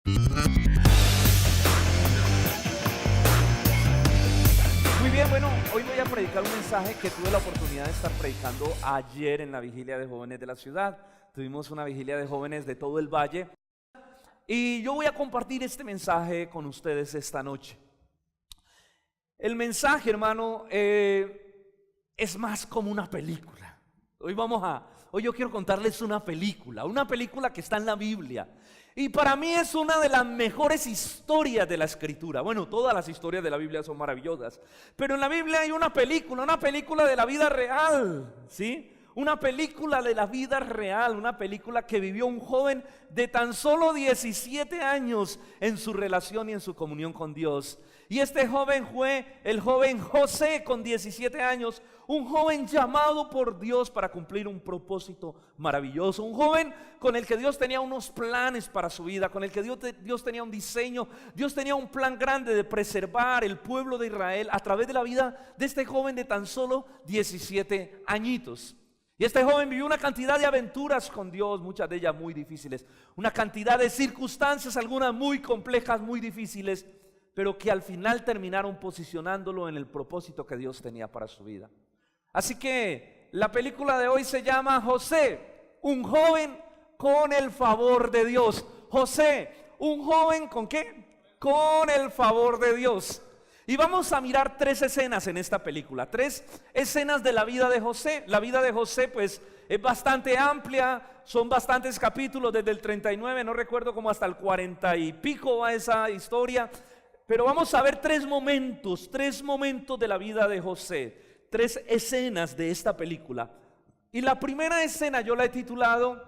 Muy bien, bueno, hoy voy a predicar un mensaje que tuve la oportunidad de estar predicando ayer en la vigilia de jóvenes de la ciudad. Tuvimos una vigilia de jóvenes de todo el valle y yo voy a compartir este mensaje con ustedes esta noche. El mensaje, hermano, es más como una película. Hoy yo quiero contarles una película que está en la Biblia. Y para mí es una de las mejores historias de la Escritura. Bueno, todas las historias de la Biblia son maravillosas, pero en la Biblia hay una película de la vida real, ¿sí? Una película de la vida real, una película que vivió un joven de tan solo 17 años en su relación y en su comunión con Dios. Y este joven fue el joven José con 17 años, un joven llamado por Dios para cumplir un propósito maravilloso, un joven con el que Dios tenía unos planes para su vida, con el que Dios tenía un diseño, Dios tenía un plan grande de preservar el pueblo de Israel a través de la vida de este joven de tan solo 17 añitos. Y este joven vivió una cantidad de aventuras con Dios, muchas de ellas muy difíciles, una cantidad de circunstancias, algunas muy complejas, muy difíciles, pero que al final terminaron posicionándolo en el propósito que Dios tenía para su vida. Así que la película de hoy se llama José, un joven con el favor de Dios. José, un joven ¿con qué? Con el favor de Dios. Y vamos a mirar 3 escenas en esta película, 3 escenas de la vida de José. La vida de José pues es bastante amplia, son bastantes capítulos, desde el 39, no recuerdo, como hasta el 40 y pico va esa historia. Pero vamos a ver 3 momentos de la vida de José, 3 escenas de esta película. Y la primera escena yo la he titulado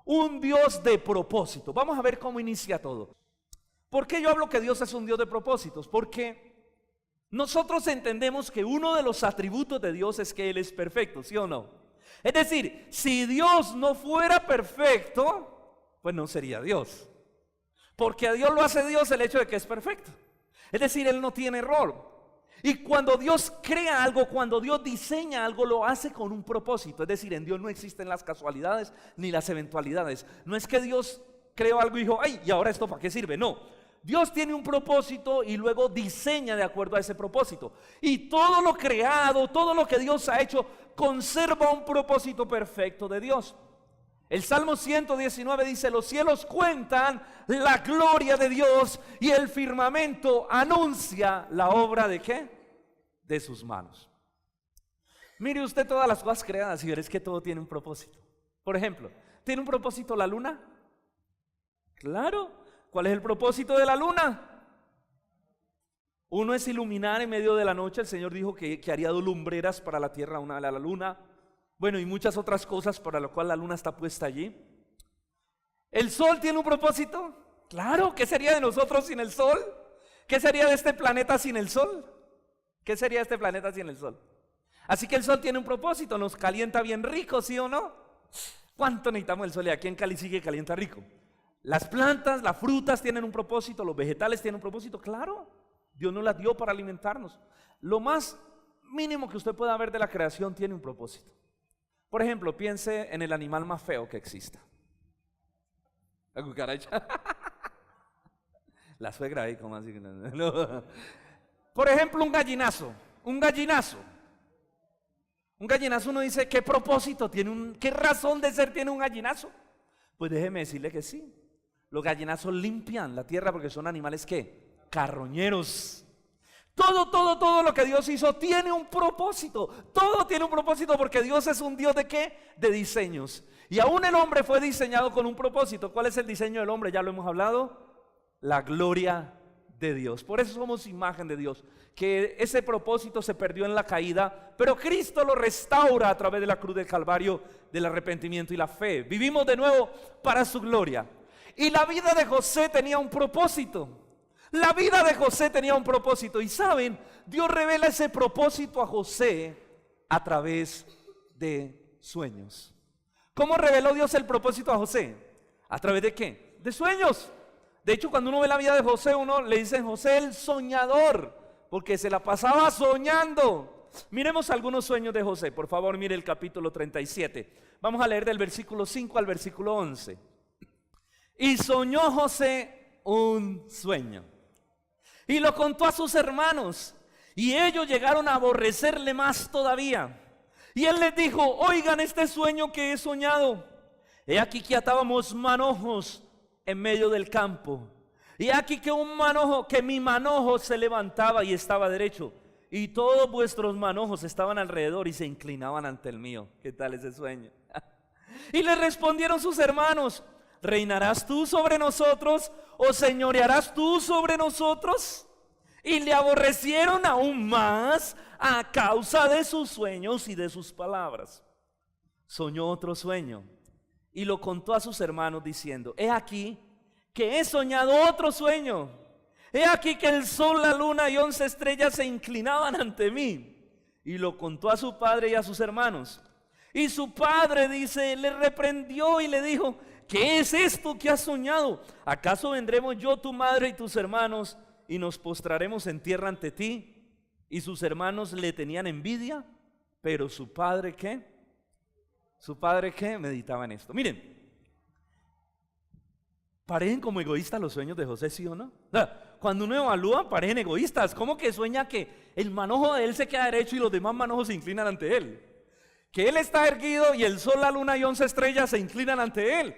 Un Dios de propósito. Vamos a ver cómo inicia todo. ¿Por qué yo hablo que Dios es un Dios de propósitos? Porque nosotros entendemos que uno de los atributos de Dios es que Él es perfecto, ¿sí o no? Es decir, si Dios no fuera perfecto, pues no sería Dios. Porque a Dios lo hace Dios el hecho de que es perfecto. Es decir, Él no tiene error. Y cuando Dios crea algo, cuando Dios diseña algo, lo hace con un propósito. Es decir, en Dios no existen las casualidades ni las eventualidades. No es que Dios creó algo y dijo, ay, ¿y ahora esto para qué sirve? No. Dios tiene un propósito y luego diseña de acuerdo a ese propósito. Y todo lo creado, todo lo que Dios ha hecho, conserva un propósito perfecto de Dios. El Salmo 119 dice: los cielos cuentan la gloria de Dios y el firmamento anuncia la obra de ¿qué? De sus manos. Mire usted todas las cosas creadas y verás que todo tiene un propósito. Por ejemplo, ¿tiene un propósito la luna? Claro. ¿Cuál es el propósito de la luna? Uno es iluminar en medio de la noche. El Señor dijo que haría 2 lumbreras para la tierra, una de la luna. Bueno, y muchas otras cosas para lo cual la luna está puesta allí. ¿El sol tiene un propósito? Claro. ¿Qué sería de nosotros sin el sol? ¿Qué sería de este planeta sin el sol? ¿Qué sería de este planeta sin el sol? Así que el sol tiene un propósito, nos calienta bien rico, ¿sí o no? ¿Cuánto necesitamos el sol? Y aquí en Cali sigue calienta rico. Las plantas, las frutas tienen un propósito, los vegetales tienen un propósito, claro. Dios nos las dio para alimentarnos. Lo más mínimo que usted pueda ver de la creación tiene un propósito. Por ejemplo, piense en el animal más feo que exista. La cucaracha. La suegra ahí, como así. No. Por ejemplo, un gallinazo. Un gallinazo, uno dice, ¿qué propósito tiene qué razón de ser tiene un gallinazo? Pues déjeme decirle que sí. Los gallinazos limpian la tierra porque son animales ¿qué? Carroñeros. Todo lo que Dios hizo tiene un propósito. Todo tiene un propósito porque Dios es un Dios ¿de qué? De diseños. Y aún el hombre fue diseñado con un propósito. ¿Cuál es el diseño del hombre? Ya lo hemos hablado. La gloria de Dios. Por eso somos imagen de Dios. Que ese propósito se perdió en la caída, pero Cristo lo restaura a través de la cruz del Calvario, del arrepentimiento y la fe. Vivimos de nuevo para su gloria. Y la vida de José tenía un propósito. La vida de José tenía un propósito. Y saben, Dios revela ese propósito a José a través de sueños. ¿Cómo reveló Dios el propósito a José? ¿A través de qué? De sueños. De hecho, cuando uno ve la vida de José, uno le dice José el soñador, porque se la pasaba soñando. Miremos algunos sueños de José. Por favor, mire el capítulo 37. Vamos a leer del versículo 5 al versículo 11. Y soñó José un sueño. Y lo contó a sus hermanos, y ellos llegaron a aborrecerle más todavía. Y él les dijo: oigan este sueño que he soñado. He aquí que atábamos manojos en medio del campo. Y aquí que mi manojo se levantaba y estaba derecho, y todos vuestros manojos estaban alrededor y se inclinaban ante el mío. ¿Qué tal ese sueño? Y le respondieron sus hermanos: ¿reinarás tú sobre nosotros o señorearás tú sobre nosotros? Y le aborrecieron aún más a causa de sus sueños y de sus palabras. Soñó otro sueño y lo contó a sus hermanos diciendo: he aquí que he soñado otro sueño. He aquí que el sol, la luna y 11 estrellas se inclinaban ante mí. Y lo contó a su padre y a sus hermanos. Y su padre, dice, le reprendió y le dijo: ¿qué es esto que has soñado? ¿Acaso vendremos yo, tu madre y tus hermanos, y nos postraremos en tierra ante ti? Y sus hermanos le tenían envidia, pero su padre, ¿qué? Su padre, ¿qué? Meditaba en esto. Miren, parecen como egoístas los sueños de José, ¿sí o no? O sea, cuando uno evalúa, parecen egoístas. ¿Cómo que sueña que el manojo de él se queda derecho y los demás manojos se inclinan ante él? Que él está erguido y el sol, la luna y 11 estrellas se inclinan ante él.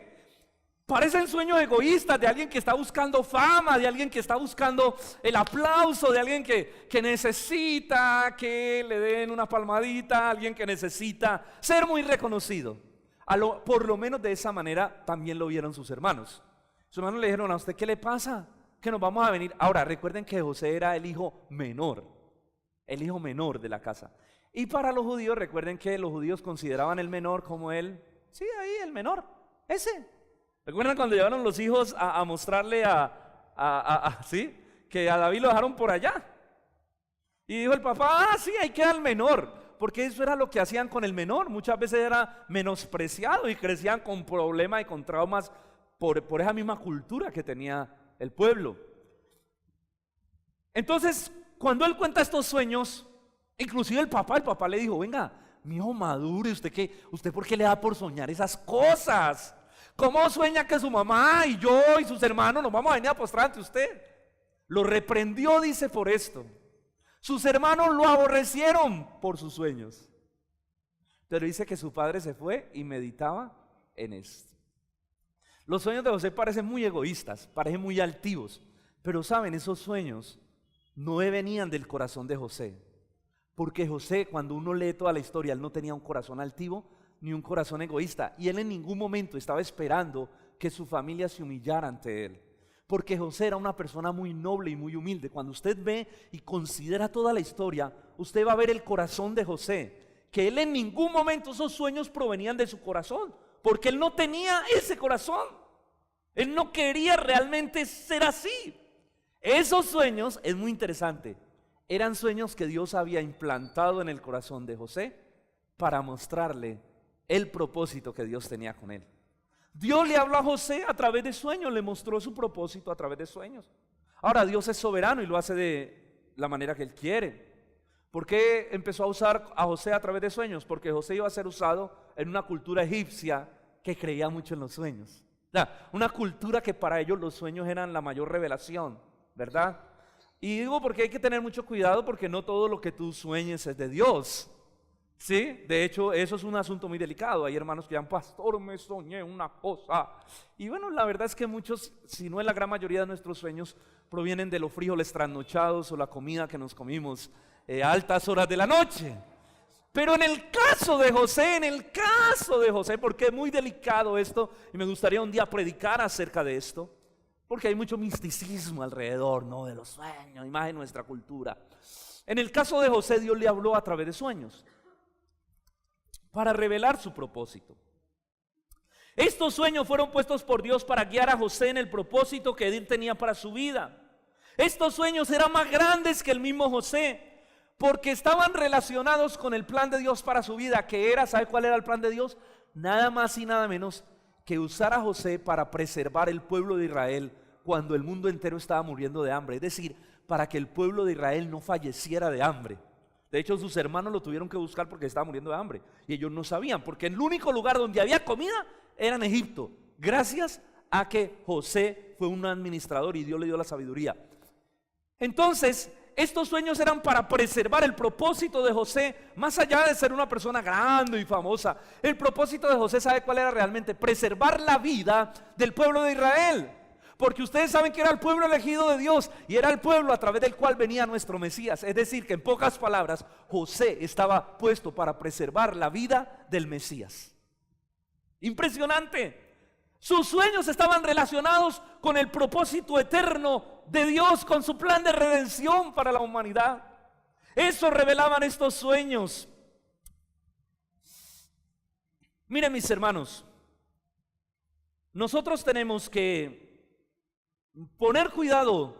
Parecen sueños egoístas de alguien que está buscando fama, de alguien que está buscando el aplauso, de alguien que necesita que le den una palmadita, alguien que necesita ser muy reconocido. Por lo menos de esa manera también lo vieron sus hermanos. Sus hermanos le dijeron: ¿a usted qué le pasa? Que nos vamos a venir. Ahora, recuerden que José era el hijo menor de la casa. Y para los judíos, recuerden que los judíos consideraban el menor como el menor, ese. ¿Recuerdan cuando llevaron los hijos a mostrarle ¿sí? Que a David lo dejaron por allá? Y dijo el papá: sí, ahí queda el menor. Porque eso era lo que hacían con el menor. Muchas veces era menospreciado y crecían con problemas y con traumas por esa misma cultura que tenía el pueblo. Entonces, cuando él cuenta estos sueños, inclusive el papá le dijo: venga, mi hijo, madure, ¿usted por qué le da por soñar esas cosas? ¿Cómo sueña que su mamá y yo y sus hermanos nos vamos a venir a postrar ante usted? Lo reprendió, dice, por esto. Sus hermanos lo aborrecieron por sus sueños. Pero dice que su padre se fue y meditaba en esto. Los sueños de José parecen muy egoístas, parecen muy altivos, pero saben, esos sueños no venían del corazón de José. Porque José, cuando uno lee toda la historia, él no tenía un corazón altivo ni un corazón egoísta, y él en ningún momento estaba esperando que su familia se humillara ante él, porque José era una persona muy noble y muy humilde. Cuando usted ve y considera toda la historia, usted va a ver el corazón de José, que él en ningún momento esos sueños provenían de su corazón, porque él no tenía ese corazón, él no quería realmente ser así. Esos sueños, es muy interesante, eran sueños que Dios había implantado en el corazón de José para mostrarle el propósito que Dios tenía con él. Dios le habló a José a través de sueños, le mostró su propósito a través de sueños. Ahora, Dios es soberano y lo hace de la manera que él quiere. ¿Por qué empezó a usar a José a través de sueños? Porque José iba a ser usado en una cultura egipcia que creía mucho en los sueños. Una cultura que para ellos los sueños eran la mayor revelación, ¿verdad? Y digo porque hay que tener mucho cuidado, porque no todo lo que tú sueñes es de Dios. Sí, de hecho eso es un asunto muy delicado. Hay hermanos que llaman: pastor, me soñé una cosa. Y bueno, la verdad es que muchos, si no es la gran mayoría de nuestros sueños, provienen de los frijoles trasnochados o la comida que nos comimos a altas horas de la noche. Pero en el caso de José, porque es muy delicado esto, y me gustaría un día predicar acerca de esto, porque hay mucho misticismo alrededor, ¿no?, de los sueños, y más en nuestra cultura. En el caso de José, Dios le habló a través de sueños para revelar su propósito. Estos sueños fueron puestos por Dios para guiar a José en el propósito que él tenía para su vida. Estos sueños eran más grandes que el mismo José, porque estaban relacionados con el plan de Dios para su vida, que era, ¿sabe cuál era el plan de Dios? Nada más y nada menos que usar a José para preservar el pueblo de Israel cuando el mundo entero estaba muriendo de hambre. Es decir, para que el pueblo de Israel no falleciera de hambre. De hecho, sus hermanos lo tuvieron que buscar porque estaba muriendo de hambre, y ellos no sabían, porque el único lugar donde había comida era en Egipto, gracias a que José fue un administrador y Dios le dio la sabiduría. Entonces, estos sueños eran para preservar el propósito de José, más allá de ser una persona grande y famosa. El propósito de José, ¿sabe cuál era realmente? Preservar la vida del pueblo de Israel. Porque ustedes saben que era el pueblo elegido de Dios y era el pueblo a través del cual venía nuestro Mesías. Es decir, que en pocas palabras, José estaba puesto para preservar la vida del Mesías. Impresionante. Sus sueños estaban relacionados con el propósito eterno de Dios, con su plan de redención para la humanidad. Eso revelaban estos sueños. Miren, mis hermanos, nosotros tenemos que poner cuidado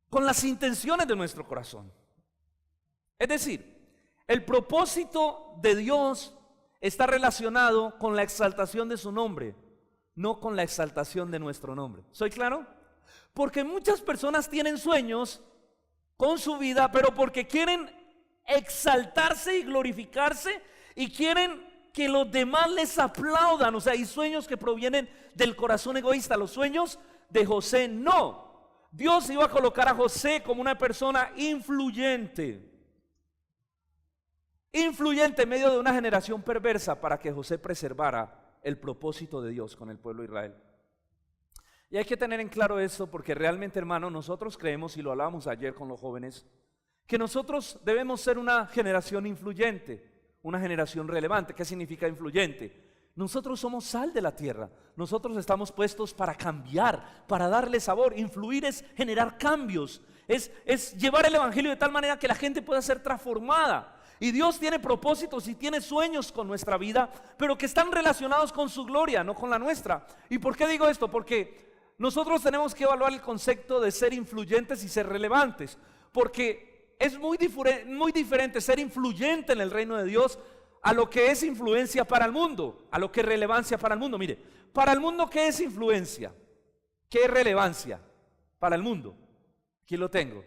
con las intenciones de nuestro corazón. Es decir, el propósito de Dios está relacionado con la exaltación de su nombre, no con la exaltación de nuestro nombre. ¿Soy claro? Porque muchas personas tienen sueños con su vida, pero porque quieren exaltarse y glorificarse y quieren que los demás les aplaudan. O sea, hay sueños que provienen del corazón egoísta. Los sueños de José no. Dios iba a colocar a José como una persona influyente en medio de una generación perversa, para que José preservara el propósito de Dios con el pueblo de Israel. Y hay que tener en claro esto, porque realmente, hermano, nosotros creemos, y lo hablábamos ayer con los jóvenes, que nosotros debemos ser una generación influyente, una generación relevante. ¿Qué significa influyente? Nosotros somos sal de la tierra. Nosotros estamos puestos para cambiar, para darle sabor. Influir es generar cambios, es llevar el evangelio de tal manera que la gente pueda ser transformada. Y Dios tiene propósitos y tiene sueños con nuestra vida, pero que están relacionados con su gloria, no con la nuestra. ¿Y por qué digo esto? Porque nosotros tenemos que evaluar el concepto de ser influyentes y ser relevantes, porque es muy diferente ser influyente en el reino de Dios a lo que es influencia para el mundo, a lo que es relevancia para el mundo. Mire, para el mundo, ¿qué es influencia? ¿Qué es relevancia? Para el mundo, aquí lo tengo.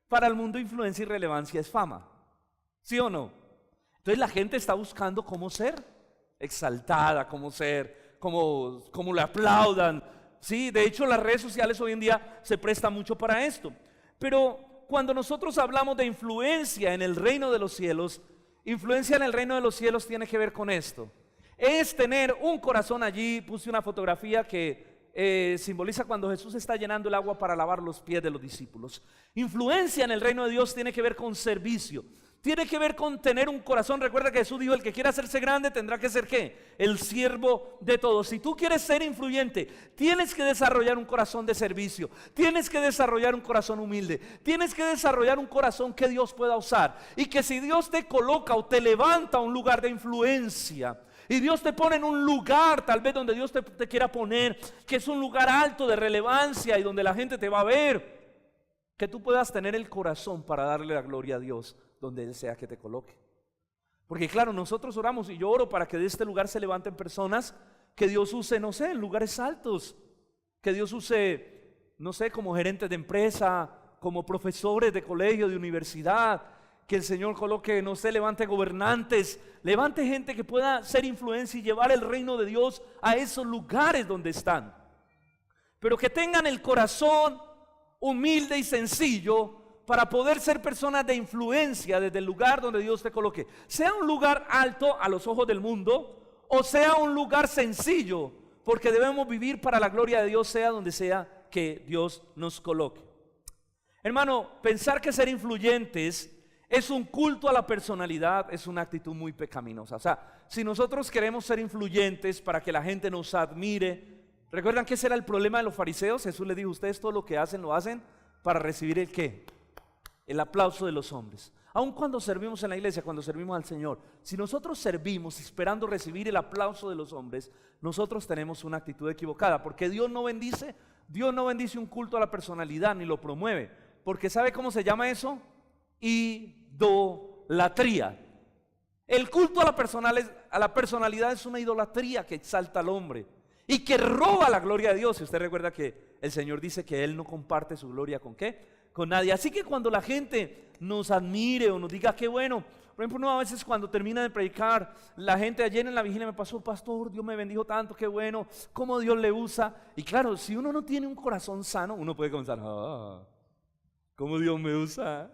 Para el mundo, influencia y relevancia es fama. ¿Sí o no? Entonces la gente está buscando cómo ser exaltada, cómo ser, cómo le aplaudan. Sí, de hecho las redes sociales hoy en día se prestan mucho para esto. Pero cuando nosotros hablamos de influencia en el reino de los cielos, influencia en el reino de los cielos tiene que ver con esto. Es tener un corazón allí. Puse una fotografía que simboliza cuando Jesús está llenando el agua para lavar los pies de los discípulos. Influencia en el reino de Dios tiene que ver con servicio. Tiene que ver con tener un corazón. Recuerda que Jesús dijo: el que quiera hacerse grande tendrá que ser ¿qué? El siervo de todos. Si tú quieres ser influyente, tienes que desarrollar un corazón de servicio. Tienes que desarrollar un corazón humilde. Tienes que desarrollar un corazón que Dios pueda usar. Y que si Dios te coloca o te levanta a un lugar de influencia, y Dios te pone en un lugar tal vez donde Dios te quiera poner, que es un lugar alto de relevancia y donde la gente te va a ver, que tú puedas tener el corazón para darle la gloria a Dios donde Él sea que te coloque. Porque claro, nosotros oramos, y yo oro para que de este lugar se levanten personas que Dios use, no sé, en lugares altos, que Dios use, no sé, como gerentes de empresa, como profesores de colegio, de universidad, que el Señor coloque, no sé, levante gobernantes, levante gente que pueda ser influencia y llevar el reino de Dios a esos lugares donde están, pero que tengan el corazón humilde y sencillo para poder ser personas de influencia desde el lugar donde Dios te coloque, sea un lugar alto a los ojos del mundo o sea un lugar sencillo, porque debemos vivir para la gloria de Dios, sea donde sea que Dios nos coloque. Hermano, pensar que ser influyentes es un culto a la personalidad es una actitud muy pecaminosa. O sea, si nosotros queremos ser influyentes para que la gente nos admire, ¿recuerdan que ese era el problema de los fariseos? Jesús les dijo: ustedes todo lo que hacen, lo hacen para recibir el ¿qué? El aplauso de los hombres. Aun cuando servimos en la iglesia, cuando servimos al Señor, si nosotros servimos esperando recibir el aplauso de los hombres, nosotros tenemos una actitud equivocada, porque Dios no bendice un culto a la personalidad ni lo promueve, porque ¿sabe cómo se llama eso? Idolatría. El culto a la personalidad es una idolatría que exalta al hombre y que roba la gloria de Dios. Y usted recuerda que el Señor dice que Él no comparte su gloria ¿con qué? Con nadie. Así que cuando la gente nos admire o nos diga qué bueno, Por ejemplo, uno a veces cuando termina de predicar, la gente ayer en la vigilia me pasó, pastor, Dios me bendijo tanto, qué bueno, cómo Dios le usa. Y claro, si uno no tiene un corazón sano, uno puede comenzar, cómo Dios me usa.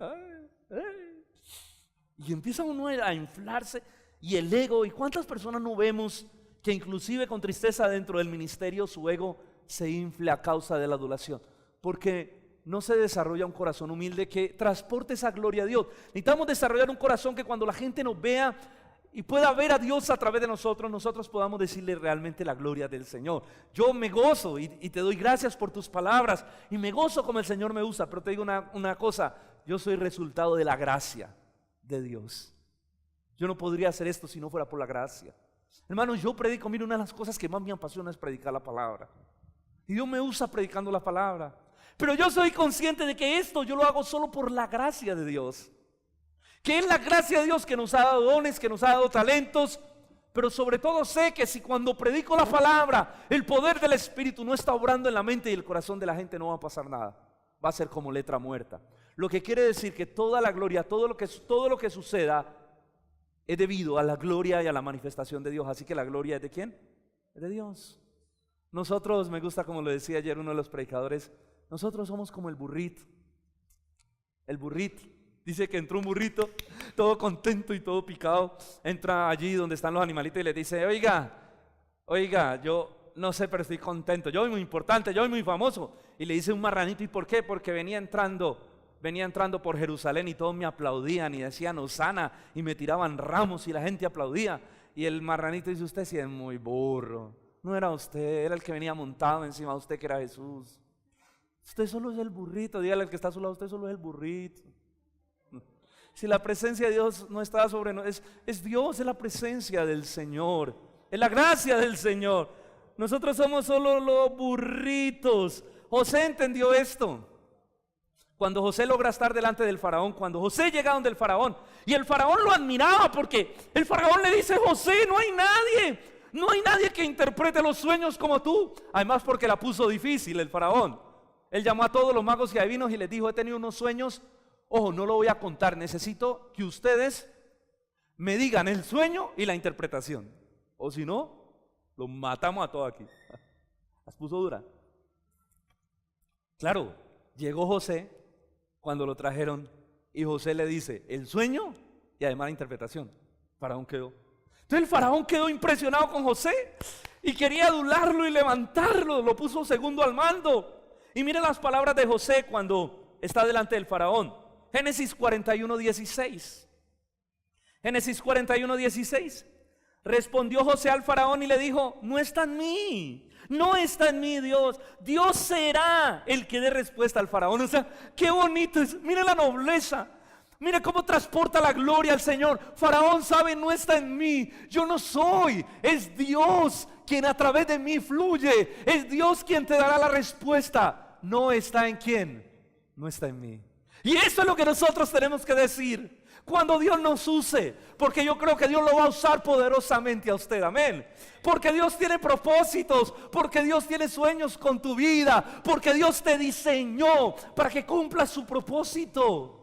Y empieza uno a inflarse y el ego. ¿Y cuántas personas no vemos que inclusive con tristeza dentro del ministerio su ego se infle a causa de la adulación? Porque no se desarrolla un corazón humilde que transporte esa gloria a Dios. Necesitamos desarrollar un corazón que cuando la gente nos vea y pueda ver a Dios a través de nosotros, nosotros podamos decirle realmente la gloria del Señor. Yo me gozo y te doy gracias por tus palabras y me gozo como el Señor me usa. Pero te digo una cosa, yo soy resultado de la gracia de Dios. Yo no podría hacer esto si no fuera por la gracia. Hermanos, yo predico, mira, una de las cosas que más me apasiona es predicar la palabra. Y Dios me usa predicando la palabra. Pero yo soy consciente de que esto yo lo hago solo por la gracia de Dios. Que es la gracia de Dios que nos ha dado dones, que nos ha dado talentos. Pero sobre todo sé que si cuando predico la palabra, el poder del Espíritu no está obrando en la mente y el corazón de la gente, no va a pasar nada. Va a ser como letra muerta. Lo que quiere decir que toda la gloria, todo lo que suceda es debido a la gloria y a la manifestación de Dios. Así que la gloria es ¿de quién? Es de Dios. Nosotros, me gusta como lo decía ayer uno de los predicadores, nosotros somos como el burrito. El burrito. Dice que entró un burrito, todo contento y todo picado. Entra allí donde están los animalitos y les dice, oiga, yo no sé, pero estoy contento. Yo soy muy importante, yo soy muy famoso. Y le dice un marranito, ¿y por qué? Porque venía entrando por Jerusalén y todos me aplaudían y decían Hosana y me tiraban ramos y la gente aplaudía. Y el marranito dice, usted sí es muy burro. No era usted, era el que venía montado encima de usted, que era Jesús. Usted solo es el burrito. Dígale al que está a su lado, usted solo es el burrito. Si la presencia de Dios no está sobre nosotros, es Dios, es la presencia del Señor, es la gracia del Señor. Nosotros somos solo los burritos. José entendió esto. Cuando José logra estar delante del faraón, cuando José llega donde el faraón, y el faraón lo admiraba porque el faraón le dice, José, no hay nadie que interprete los sueños como tú. Además porque la puso difícil el faraón. Él llamó a todos los magos y adivinos y les dijo, he tenido unos sueños, ojo, no lo voy a contar, necesito que ustedes me digan el sueño y la interpretación. O si no, los matamos a todos aquí. Las puso dura. Claro, llegó José cuando lo trajeron y José le dice el sueño y además la interpretación. El faraón quedó. Entonces el faraón quedó impresionado con José y quería adularlo y levantarlo, lo puso segundo al mando. Y miren las palabras de José cuando está delante del faraón. Génesis 41:16. Génesis 41:16. Respondió José al faraón y le dijo, no está en mí Dios. Dios será el que dé respuesta al faraón. O sea, qué bonito es. Mire la nobleza. Mire cómo transporta la gloria al Señor. Faraón sabe, no está en mí. Yo no soy. Es Dios quien a través de mí fluye. Es Dios quien te dará la respuesta. No está en quién. No está en mí. Y eso es lo que nosotros tenemos que decir cuando Dios nos use, porque yo creo que Dios lo va a usar poderosamente a usted, amén. Porque Dios tiene propósitos, porque Dios tiene sueños con tu vida, porque Dios te diseñó para que cumpla su propósito.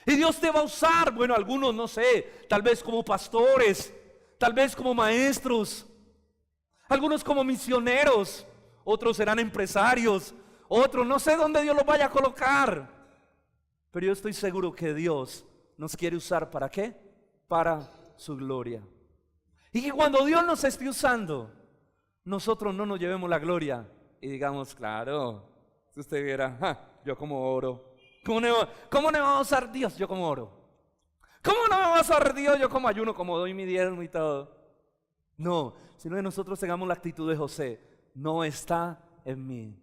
Y Dios te va a usar, bueno, algunos no sé, tal vez como pastores, tal vez como maestros, algunos como misioneros, otros serán empresarios, otros no sé dónde Dios los vaya a colocar. Pero yo estoy seguro que Dios nos quiere usar, ¿para qué? Para su gloria. Y que cuando Dios nos esté usando, nosotros no nos llevemos la gloria y digamos, claro, si usted viera, yo como oro. ¿Cómo no me va a usar Dios? Yo como oro. ¿Cómo no me va a usar Dios? Yo como ayuno, como doy mi diezmo y todo. No, sino que nosotros tengamos la actitud de José, no está en mí.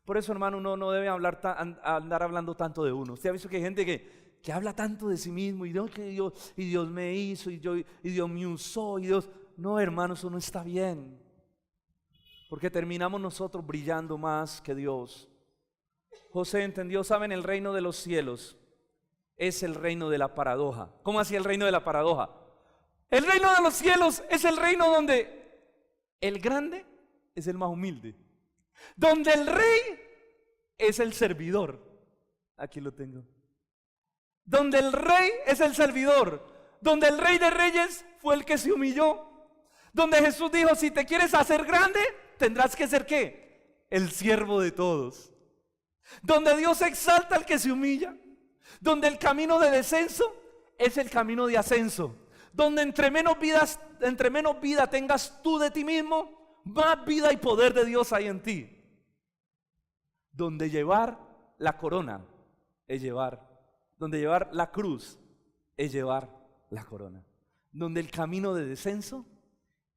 Por eso, hermano, uno no debe andar hablando tanto de uno. Usted ha visto que hay gente que habla tanto de sí mismo y Dios me hizo y Dios me usó y Dios. No, hermano, eso no está bien. Porque terminamos nosotros brillando más que Dios. José entendió, ¿saben? El reino de los cielos es el reino de la paradoja. ¿Cómo así el reino de la paradoja? El reino de los cielos es el reino donde el grande es el más humilde. Donde el rey es el servidor. Aquí lo tengo. Donde el rey es el servidor. donde el Rey de Reyes fue el que se humilló, donde Jesús dijo, si te quieres hacer grande, tendrás que ser ¿qué? El siervo de todos. Donde Dios exalta al que se humilla, donde el camino de descenso es el camino de ascenso, donde entre menos vida tengas tú de ti mismo, más vida y poder de Dios hay en ti. Donde llevar la corona es donde llevar la cruz es llevar la corona. Donde el camino de descenso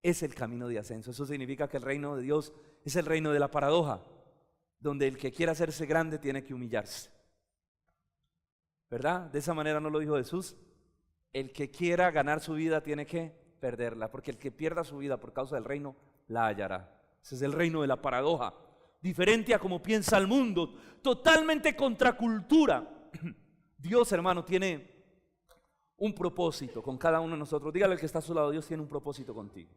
es el camino de ascenso. Eso significa que el reino de Dios es el reino de la paradoja, donde el que quiera hacerse grande tiene que humillarse. ¿Verdad? De esa manera no lo dijo Jesús. El que quiera ganar su vida tiene que perderla, porque el que pierda su vida por causa del reino, la hallará. Ese es el reino de la paradoja, diferente a como piensa el mundo, totalmente contracultura. Dios, hermano, tiene un propósito con cada uno de nosotros. Dígale al que está a su lado, Dios tiene un propósito contigo.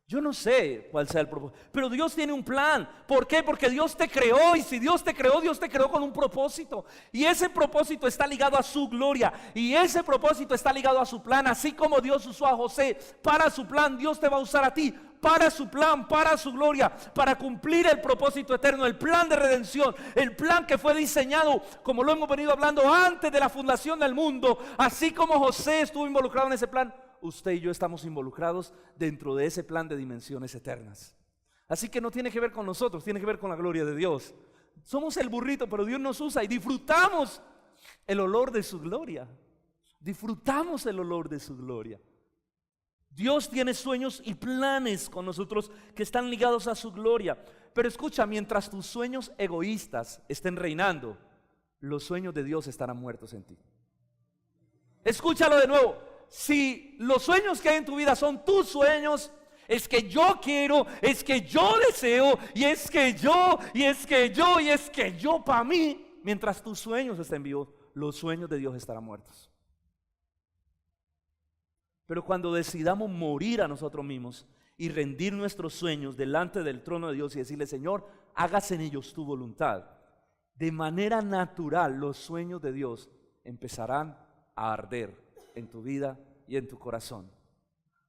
Yo no sé cuál sea el propósito, pero Dios tiene un plan. ¿Por qué? Porque Dios te creó, y si Dios te creó con un propósito. Y ese propósito está ligado a su gloria, y ese propósito está ligado a su plan. Así como Dios usó a José para su plan, Dios te va a usar a ti para su plan, para su gloria, para cumplir el propósito eterno, el plan de redención, el plan que fue diseñado, como lo hemos venido hablando, antes de la fundación del mundo. Así como José estuvo involucrado en ese plan, usted y yo estamos involucrados dentro de ese plan de dimensiones eternas. Así que no tiene que ver con nosotros, tiene que ver con la gloria de Dios. Somos el burrito, pero Dios nos usa y disfrutamos el olor de su gloria. Disfrutamos el olor de su gloria. Dios tiene sueños y planes con nosotros que están ligados a su gloria. Pero escucha, mientras tus sueños egoístas estén reinando, los sueños de Dios estarán muertos en ti. Escúchalo de nuevo. Si los sueños que hay en tu vida son tus sueños, es que yo quiero, es que yo deseo, y es que yo, y es que yo, y es que yo para mí, mientras tus sueños estén vivos, los sueños de Dios estarán muertos. Pero cuando decidamos morir a nosotros mismos y rendir nuestros sueños delante del trono de Dios y decirle, Señor, hágase en ellos tu voluntad, de manera natural los sueños de Dios empezarán a arder en tu vida y en tu corazón.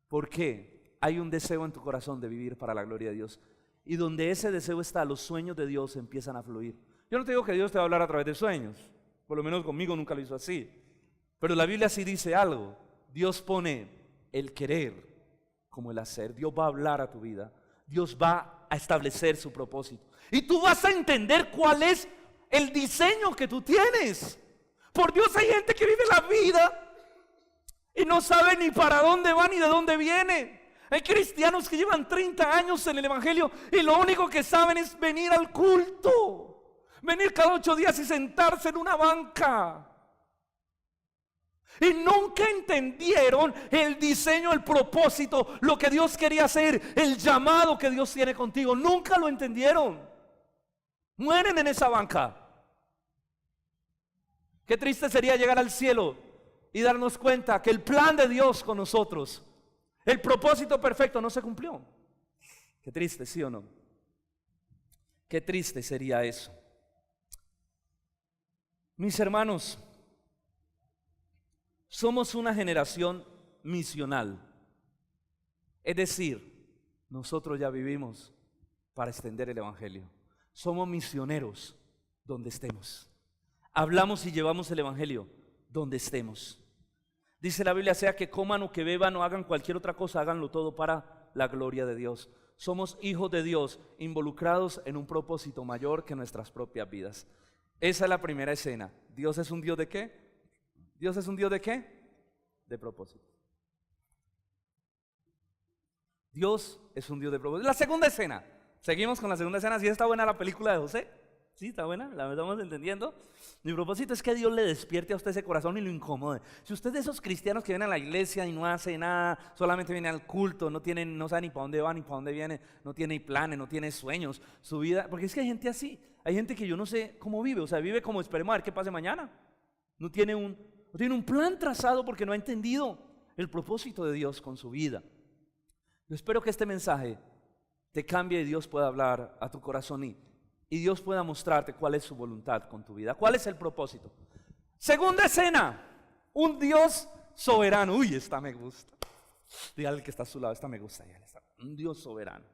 ¿Por qué? Hay un deseo en tu corazón de vivir para la gloria de Dios. Y donde ese deseo está, los sueños de Dios empiezan a fluir. Yo no te digo que Dios te va a hablar a través de sueños, por lo menos conmigo nunca lo hizo así. Pero la Biblia sí dice algo. Dios pone el querer como el hacer. Dios va a hablar a tu vida. Dios va a establecer su propósito. Y tú vas a entender cuál es el diseño que tú tienes. Por Dios, hay gente que vive la vida y no sabe ni para dónde va ni de dónde viene. Hay cristianos que llevan 30 años en el evangelio y lo único que saben es venir al culto, venir cada 8 días y sentarse en una banca. Y nunca entendieron el diseño, el propósito, lo que Dios quería hacer, el llamado que Dios tiene contigo. Nunca lo entendieron. Mueren en esa banca. Qué triste sería llegar al cielo y darnos cuenta que el plan de Dios con nosotros, el propósito perfecto, no se cumplió. Qué triste, ¿sí o no? Qué triste sería eso. Mis hermanos, somos una generación misional. Es decir, nosotros ya vivimos para extender el evangelio. Somos misioneros donde estemos. Hablamos y llevamos el evangelio donde estemos. Dice la Biblia, sea que coman o que beban o hagan cualquier otra cosa, háganlo todo para la gloria de Dios. Somos hijos de Dios involucrados en un propósito mayor que nuestras propias vidas. Esa es la primera escena. ¿Dios es un Dios de qué? ¿Dios es un Dios de qué? De propósito. Dios es un Dios de propósito. La segunda escena. Seguimos con la segunda escena. ¿Sí está buena la película de José? ¿Sí está buena? ¿La estamos entendiendo? Mi propósito es que Dios le despierte a usted ese corazón y lo incomode. Si usted es de esos cristianos que vienen a la iglesia y no hace nada, solamente viene al culto, no sabe ni para dónde va ni para dónde viene, no tiene planes, no tiene sueños, su vida, porque es que hay gente así. Hay gente que yo no sé cómo vive, o sea, vive como esperemos a ver qué pase mañana. No tiene un plan trazado porque no ha entendido el propósito de Dios con su vida. Yo espero que este mensaje te cambie y Dios pueda hablar a tu corazón y Dios pueda mostrarte cuál es su voluntad con tu vida, cuál es el propósito. Segunda escena, un Dios soberano. Uy, esta me gusta. Dígale al que está a su lado, esta me gusta. Un Dios soberano.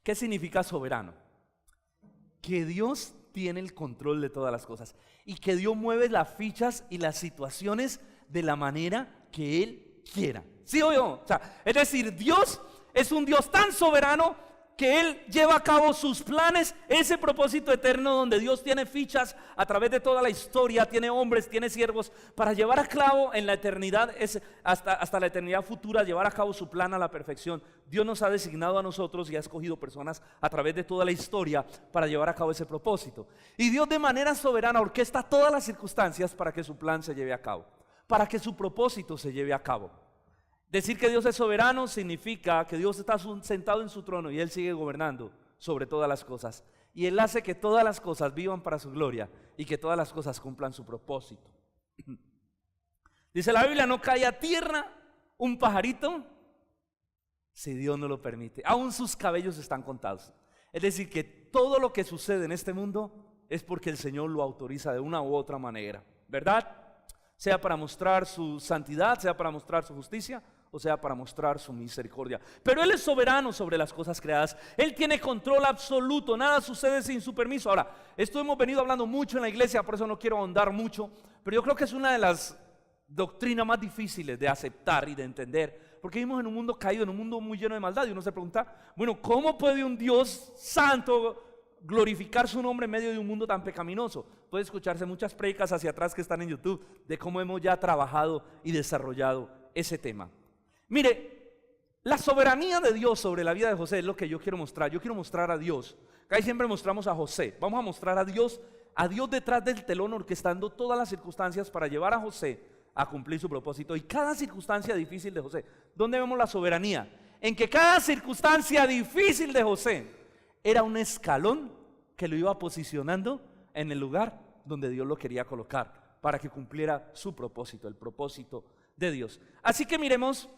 ¿Qué significa soberano? Que Dios tiene el control de todas las cosas y que Dios mueve las fichas y las situaciones de la manera que Él quiera. ¿Sí o no? O sea, es decir, Dios es un Dios tan soberano que Él lleva a cabo sus planes, ese propósito eterno donde Dios tiene fichas a través de toda la historia, tiene hombres, tiene siervos, para llevar a cabo en la eternidad, hasta la eternidad futura, llevar a cabo su plan a la perfección. Dios nos ha designado a nosotros y ha escogido personas a través de toda la historia para llevar a cabo ese propósito. Y Dios de manera soberana orquesta todas las circunstancias para que su plan se lleve a cabo, para que su propósito se lleve a cabo. Decir que Dios es soberano significa que Dios está sentado en su trono y Él sigue gobernando sobre todas las cosas. Y Él hace que todas las cosas vivan para su gloria y que todas las cosas cumplan su propósito. Dice la Biblia, no cae a tierra un pajarito si Dios no lo permite. Aún sus cabellos están contados. Es decir, que todo lo que sucede en este mundo es porque el Señor lo autoriza de una u otra manera, ¿verdad? Sea para mostrar su santidad, sea para mostrar su justicia, o sea para mostrar su misericordia. Pero Él es soberano sobre las cosas creadas. Él tiene control absoluto, nada sucede sin su permiso. Ahora, esto hemos venido hablando mucho en la iglesia, por eso no quiero ahondar mucho, pero yo creo que es una de las doctrinas más difíciles de aceptar y de entender, porque vivimos en un mundo caído, en un mundo muy lleno de maldad, y uno se pregunta, bueno, ¿cómo puede un Dios santo glorificar su nombre en medio de un mundo tan pecaminoso? Puede escucharse muchas predicas hacia atrás que están en YouTube de cómo hemos ya trabajado y desarrollado ese tema. Mire, la soberanía de Dios sobre la vida de José es lo que yo quiero mostrar. Yo quiero mostrar a Dios. Acá siempre mostramos a José. Vamos a mostrar a Dios detrás del telón, orquestando todas las circunstancias para llevar a José a cumplir su propósito. Y cada circunstancia difícil de José, ¿dónde vemos la soberanía? En que cada circunstancia difícil de José era un escalón que lo iba posicionando en el lugar donde Dios lo quería colocar para que cumpliera su propósito, el propósito de Dios. Así que miremos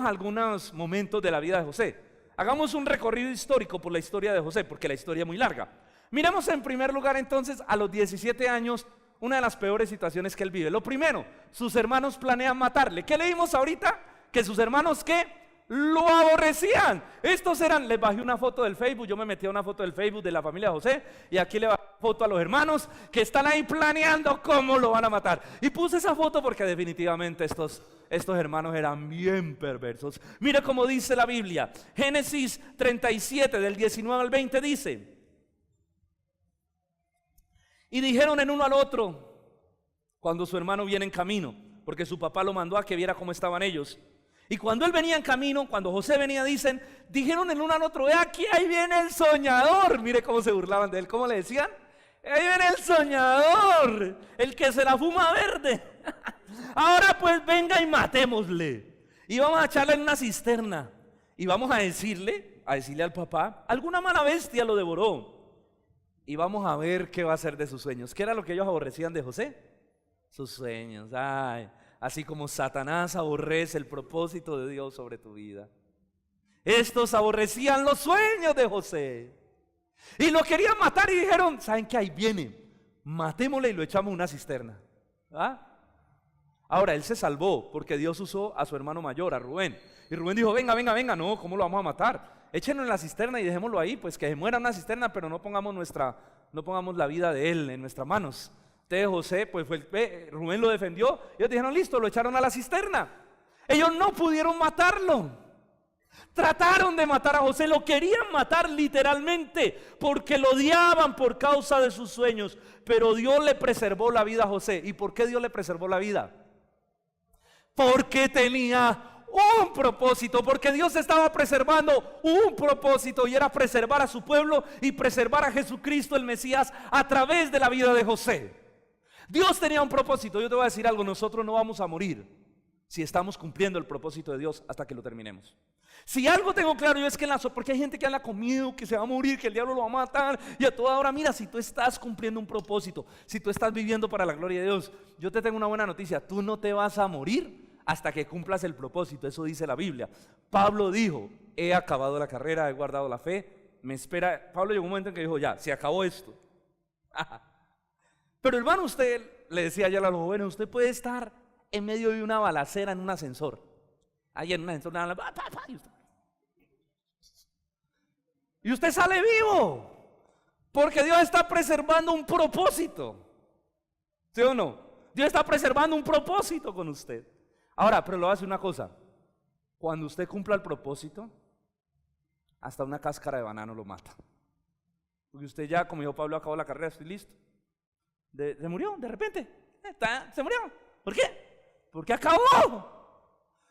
algunos momentos de la vida de José. Hagamos un recorrido histórico por la historia de José, porque la historia es muy larga. Miremos en primer lugar entonces a los 17 años, una de las peores situaciones que él vive. Lo primero, sus hermanos planean matarle. ¿Qué leímos ahorita? Que sus hermanos, ¿qué? Lo aborrecían. Estos eran, les bajé una foto del Facebook, yo me metí a una foto del Facebook de la familia José y aquí le bajé foto a los hermanos que están ahí planeando cómo lo van a matar. Y puse esa foto porque definitivamente estos hermanos eran bien perversos. Mira cómo dice la Biblia, Génesis 37 del 19 al 20 dice: y dijeron el uno al otro cuando su hermano viene en camino, porque su papá lo mandó a que viera cómo estaban ellos. Y cuando él venía en camino, cuando José venía, dijeron el uno al otro: aquí, ahí viene el soñador. Mire cómo se burlaban de él, ¿cómo le decían? Ahí viene el soñador, el que se la fuma verde. Ahora pues venga y matémosle. Y vamos a echarle en una cisterna. Y vamos a decirle al papá, alguna mala bestia lo devoró. Y vamos a ver qué va a hacer de sus sueños. ¿Qué era lo que ellos aborrecían de José? Sus sueños, así como Satanás aborrece el propósito de Dios sobre tu vida. Estos aborrecían los sueños de José y lo querían matar y dijeron: ¿saben qué? Ahí viene, matémosle y lo echamos en una cisterna. Ahora él se salvó porque Dios usó a su hermano mayor, a Rubén. Y Rubén dijo: venga, no, ¿cómo lo vamos a matar? Échenlo en la cisterna y dejémoslo ahí, pues que se muera en una cisterna, pero no pongamos la vida de él en nuestras manos. Entonces José, pues Rubén lo defendió. Ellos dijeron: listo, lo echaron a la cisterna. Ellos no pudieron matarlo. Trataron de matar a José, lo querían matar literalmente, porque lo odiaban por causa de sus sueños. Pero Dios le preservó la vida a José. ¿Y por qué Dios le preservó la vida? Porque tenía un propósito, porque Dios estaba preservando un propósito, y era preservar a su pueblo y preservar a Jesucristo el Mesías a través de la vida de José. Dios tenía un propósito. Yo te voy a decir algo: nosotros no vamos a morir si estamos cumpliendo el propósito de Dios hasta que lo terminemos. Si algo tengo claro yo es que porque hay gente que anda con miedo, que se va a morir, que el diablo lo va a matar y a toda hora. Mira, si tú estás cumpliendo un propósito, si tú estás viviendo para la gloria de Dios, yo te tengo una buena noticia: tú no te vas a morir hasta que cumplas el propósito. Eso dice la Biblia. Pablo dijo: he acabado la carrera, he guardado la fe, me espera. Pablo llegó un momento en que dijo: ya, se acabó esto. Pero hermano, usted le decía ya a los jóvenes: usted puede estar en medio de una balacera en un ascensor. Ahí en un ascensor, y usted sale vivo, porque Dios está preservando un propósito. ¿Sí o no? Dios está preservando un propósito con usted. Ahora, pero le voy a decir una cosa. Cuando usted cumpla el propósito, hasta una cáscara de banano lo mata. Porque usted ya, como dijo Pablo, acabó la carrera, estoy listo. Se murió, de repente. Se murió. ¿Por qué? Porque acabó.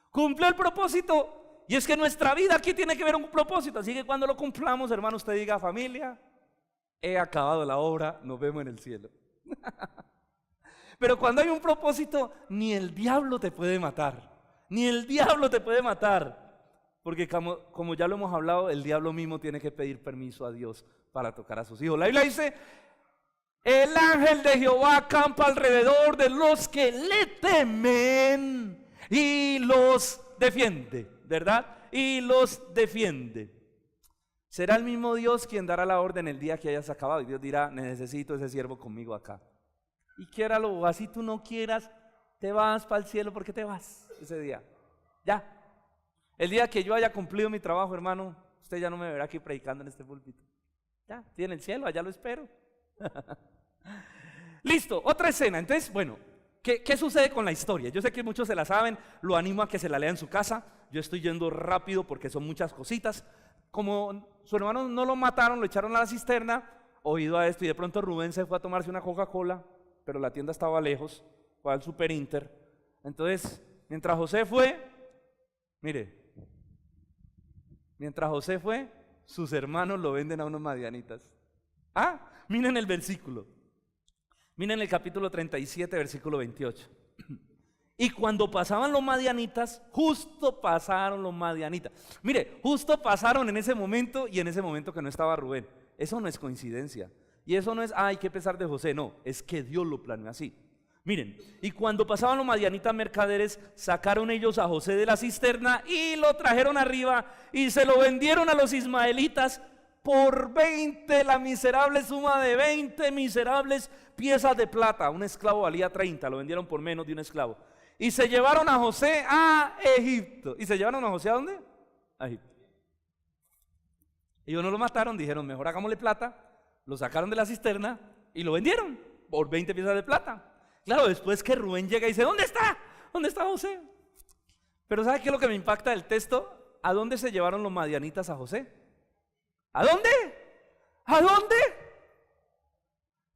Cumplió el propósito. Y es que nuestra vida aquí tiene que ver un propósito. Así que cuando lo cumplamos, hermano, usted diga: familia, he acabado la obra, nos vemos en el cielo. Pero cuando hay un propósito, ni el diablo te puede matar. Ni el diablo te puede matar. Porque como ya lo hemos hablado, el diablo mismo tiene que pedir permiso a Dios para tocar a sus hijos. La Biblia dice: el ángel de Jehová acampa alrededor de los que le temen y los defiende, ¿verdad? Y los defiende. Será el mismo Dios quien dará la orden el día que hayas acabado. Y Dios dirá: necesito ese siervo conmigo acá. Y quiéralo, así tú no quieras, te vas para el cielo. ¿Por qué te vas ese día? Ya. El día que yo haya cumplido mi trabajo, hermano, usted ya no me verá aquí predicando en este púlpito. Ya, tiene el cielo, allá lo espero. Listo, otra escena. Entonces, bueno, ¿qué sucede con la historia? Yo sé que muchos se la saben, lo animo a que se la lea en su casa. Yo estoy yendo rápido porque son muchas cositas. Como su hermano no lo mataron, lo echaron a la cisterna, oído a esto, y de pronto Rubén se fue a tomarse una Coca-Cola, pero la tienda estaba lejos, fue al Super Inter. Entonces, mientras José fue, sus hermanos lo venden a unos madianitas. Miren el versículo. Miren el capítulo 37, versículo 28. Y cuando pasaban los madianitas, justo pasaron los madianitas. Mire, justo pasaron en ese momento y en ese momento que no estaba Rubén. Eso no es coincidencia. Y eso no es, qué pesar de José. No, es que Dios lo planeó así. Miren, y cuando pasaban los madianitas mercaderes, sacaron ellos a José de la cisterna y lo trajeron arriba y se lo vendieron a los ismaelitas por 20, la miserable suma de 20 miserables piezas de plata. Un esclavo valía 30, lo vendieron por menos de un esclavo. Y se llevaron a José a Egipto. ¿Y se llevaron a José a dónde? A Egipto. Ellos no lo mataron, dijeron: mejor hagámosle plata. Lo sacaron de la cisterna y lo vendieron por 20 piezas de plata. Claro, después que Rubén llega y dice: ¿dónde está? ¿Dónde está José? Pero ¿sabe qué es lo que me impacta del texto? ¿A dónde se llevaron los madianitas a José? ¿A dónde? ¿A dónde?